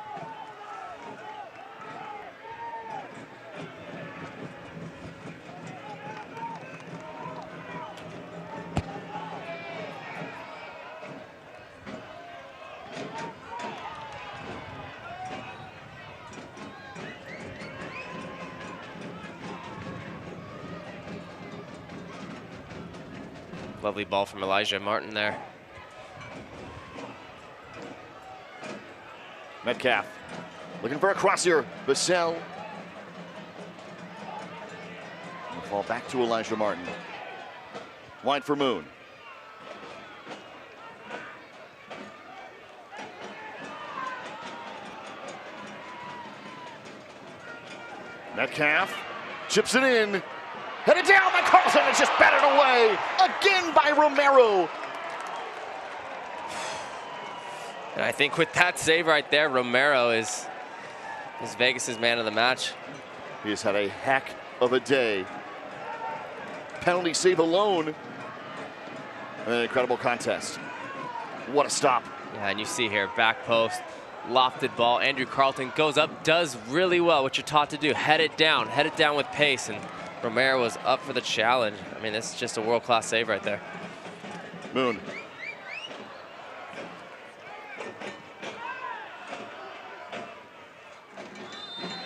Lovely ball from Elijah Martin there. Metcalf looking for a cross here. Vassell. Will fall back to Elijah Martin. Wide for Moon. Metcalf chips it in. Headed down by Carlson. It's just batted away again by Romero. And I think with that save right there, Romero is Vegas's man of the match. He has had a heck of a day. Penalty save alone. And an incredible contest. What a stop. Yeah, and you see here, back post, lofted ball. Andrew Carlton goes up, does really well what you're taught to do. Head it down with pace. And Romero was up for the challenge. I mean, this is just a world-class save right there. Moon.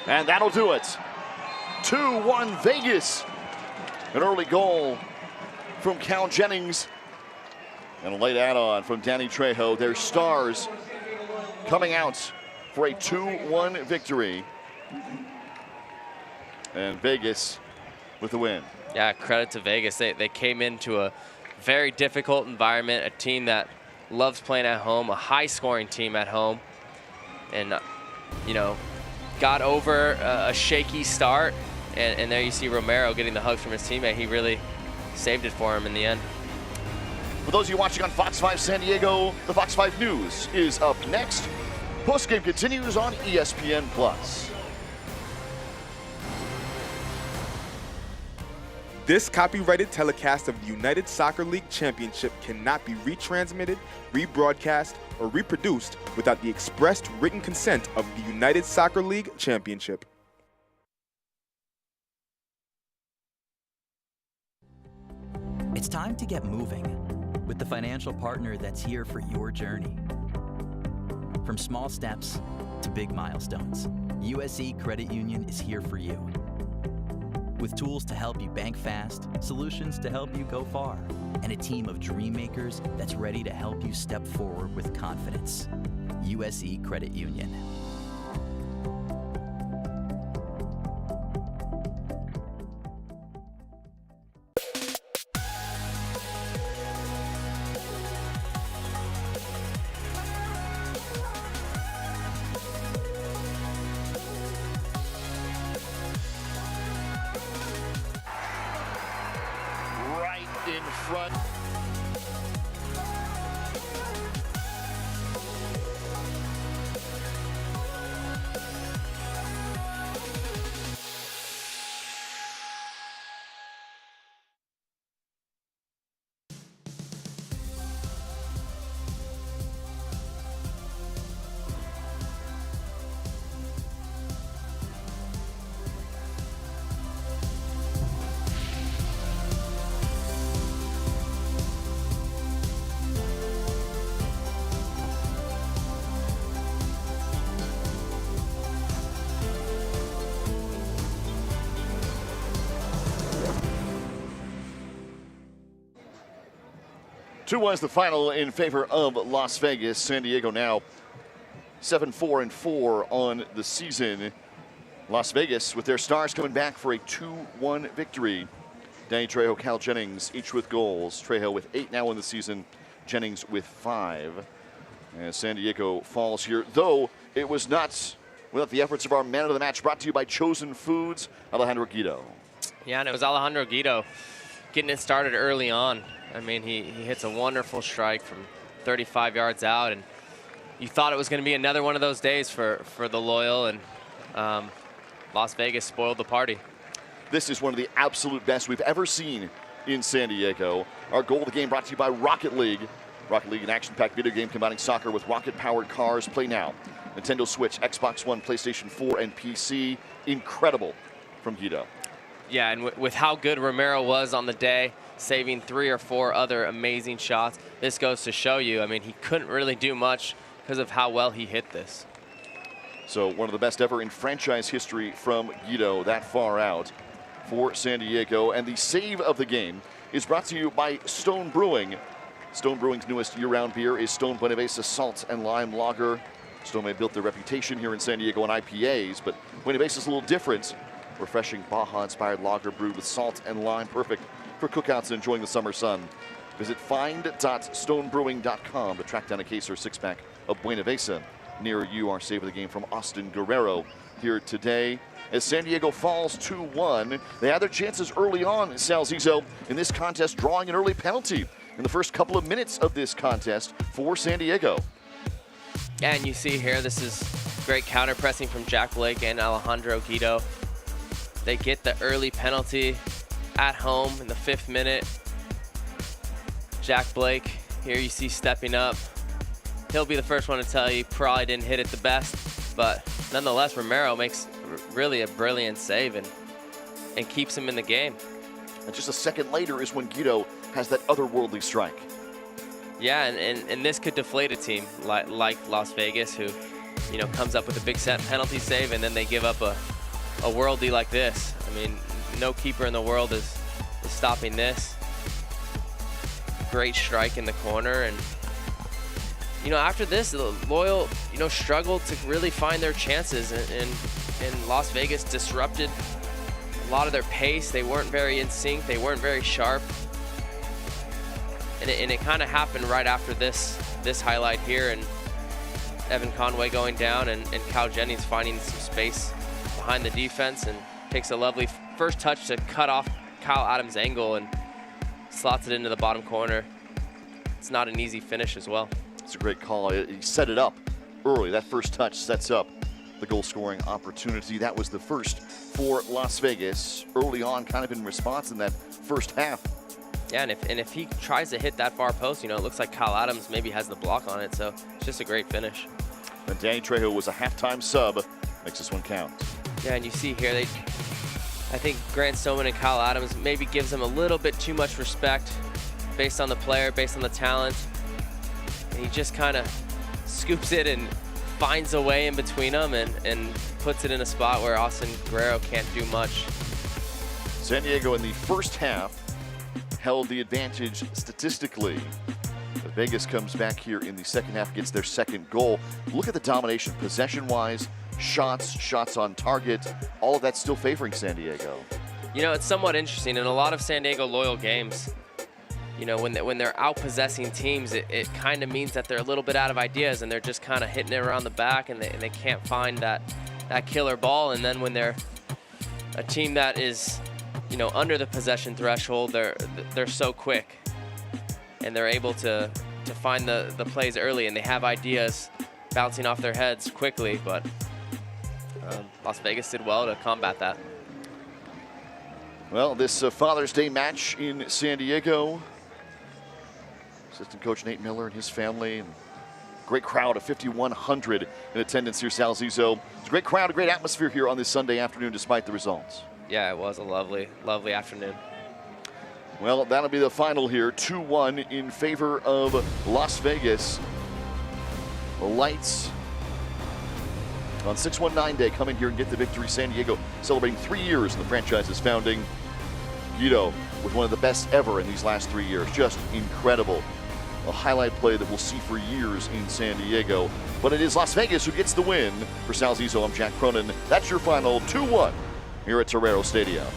And that'll do it. 2-1 Vegas. An early goal from Cal Jennings. And a late add-on from Danny Trejo. Their stars coming out for a 2-1 victory. And Vegas with the win. Yeah, credit to Vegas. They came into a very difficult environment, a team that loves playing at home, a high-scoring team at home. And, you know, got over a shaky start. And there you see Romero getting the hugs from his teammate. He really saved it for him in the end. For those of you watching on Fox 5 San Diego, the Fox 5 News is up next. Postgame continues on ESPN+. This copyrighted telecast of the United Soccer League Championship cannot be retransmitted, rebroadcast, or reproduced without the expressed written consent of the United Soccer League Championship. It's time to get moving with the financial partner that's here for your journey. From small steps to big milestones, USE Credit Union is here for you. With tools to help you bank fast, solutions to help you go far, and a team of dream makers that's ready to help you step forward with confidence. USE Credit Union. In front. Two was the final in favor of Las Vegas. San Diego now 7-4-4 on the season. Las Vegas with their stars coming back for a 2-1 victory. Danny Trejo, Cal Jennings, each with goals. Trejo with 8 now in the season. Jennings with 5. As San Diego falls here, though it was not without the efforts of our man of the match, brought to you by Chosen Foods, Alejandro Guido. Yeah, and it was Alejandro Guido getting it started early on. I mean, he hits a wonderful strike from 35 yards out, and you thought it was going to be another one of those days for the Loyal, and Las Vegas spoiled the party. This is one of the absolute best we've ever seen in San Diego. Our goal of the game brought to you by Rocket League. Rocket League, an action-packed video game combining soccer with rocket-powered cars. Play now. Nintendo Switch, Xbox One, PlayStation 4, and PC. Incredible from Guido. Yeah, and with how good Romero was on the day, saving 3 or 4 other amazing shots, this goes to show you, I mean, he couldn't really do much because of how well he hit this. So one of the best ever in franchise history from Guido, that far out for San Diego. And the save of the game is brought to you by Stone Brewing. Stone Brewing's newest year-round beer is Stone Buenavesa Salt and Lime Lager. Stone may built their reputation here in San Diego on IPAs, but Buenavesa's a little different. Refreshing Baja-inspired lager brewed with salt and lime, perfect for cookouts and enjoying the summer sun. Visit find.stonebrewing.com to track down a case or 6-pack of Buenavesa near you. Our save of the game from Austin Guerrero here today. As San Diego falls 2-1, they had their chances early on, Sal Zizzo, in this contest, drawing an early penalty in the first couple of minutes of this contest for San Diego. Yeah, and you see here, this is great counter pressing from Jack Blake and Alejandro Guido. They get the early penalty at home in the 5th minute. Jack Blake, here you see stepping up. He'll be the first one to tell you probably didn't hit it the best, but nonetheless, Romero makes really a brilliant save and keeps him in the game. And just a second later is when Guido has that otherworldly strike. Yeah, and this could deflate a team like Las Vegas, who, you know, comes up with a big set penalty save and then they give up a worldie like this. I mean, no keeper in the world is stopping this. Great strike in the corner, and you know, after this, the Loyal, you know, struggled to really find their chances, and Las Vegas disrupted a lot of their pace. They weren't very in sync. They weren't very sharp, and it kind of happened right after this highlight here, and Evan Conway going down, and Cal Jennings finding some space behind the defense and takes a lovely first touch to cut off Kyle Adams' angle and slots it into the bottom corner. It's not an easy finish as well. It's a great call. He set it up early. That first touch sets up the goal-scoring opportunity. That was the first for Las Vegas early on, kind of in response in that first half. Yeah, and if he tries to hit that far post, you know, it looks like Kyle Adams maybe has the block on it, so it's just a great finish. And Danny Trejo was a halftime sub. Makes this one count. Yeah, and you see here, I think Grant Stoneman and Kyle Adams maybe gives them a little bit too much respect based on the player, based on the talent. And he just kind of scoops it and finds a way in between them and puts it in a spot where Austin Guerrero can't do much. San Diego in the first half held the advantage statistically. But Vegas comes back here in the second half, gets their second goal. Look at the domination possession-wise, shots on target, all of that's still favoring San Diego. You know, it's somewhat interesting. In a lot of San Diego Loyal games, you know, when they're out-possessing teams, it kind of means that they're a little bit out of ideas and they're just kind of hitting it around the back and they can't find that killer ball. And then when they're a team that is, you know, under the possession threshold, they're so quick and they're able to find the plays early, and they have ideas bouncing off their heads quickly. But Las Vegas did well to combat that. Well, this Father's Day match in San Diego, assistant coach Nate Miller and his family, and great crowd of 5,100 in attendance here, Sal Zizzo. It's a great crowd, a great atmosphere here on this Sunday afternoon despite the results. Yeah, it was a lovely, lovely afternoon. Well, that'll be the final here, 2-1 in favor of Las Vegas. The Lights on 619 Day come in here and get the victory. San Diego celebrating 3 years in the franchise's founding. Guido with one of the best ever in these last 3 years. Just incredible. A highlight play that we'll see for years in San Diego. But it is Las Vegas who gets the win. For Sal Zizzo, I'm Jack Cronin. That's your final 2-1 here at Torero Stadium.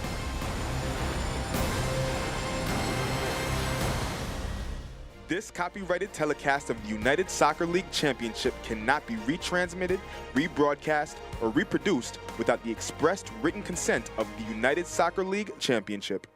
This copyrighted telecast of the United Soccer League Championship cannot be retransmitted, rebroadcast, or reproduced without the expressed written consent of the United Soccer League Championship.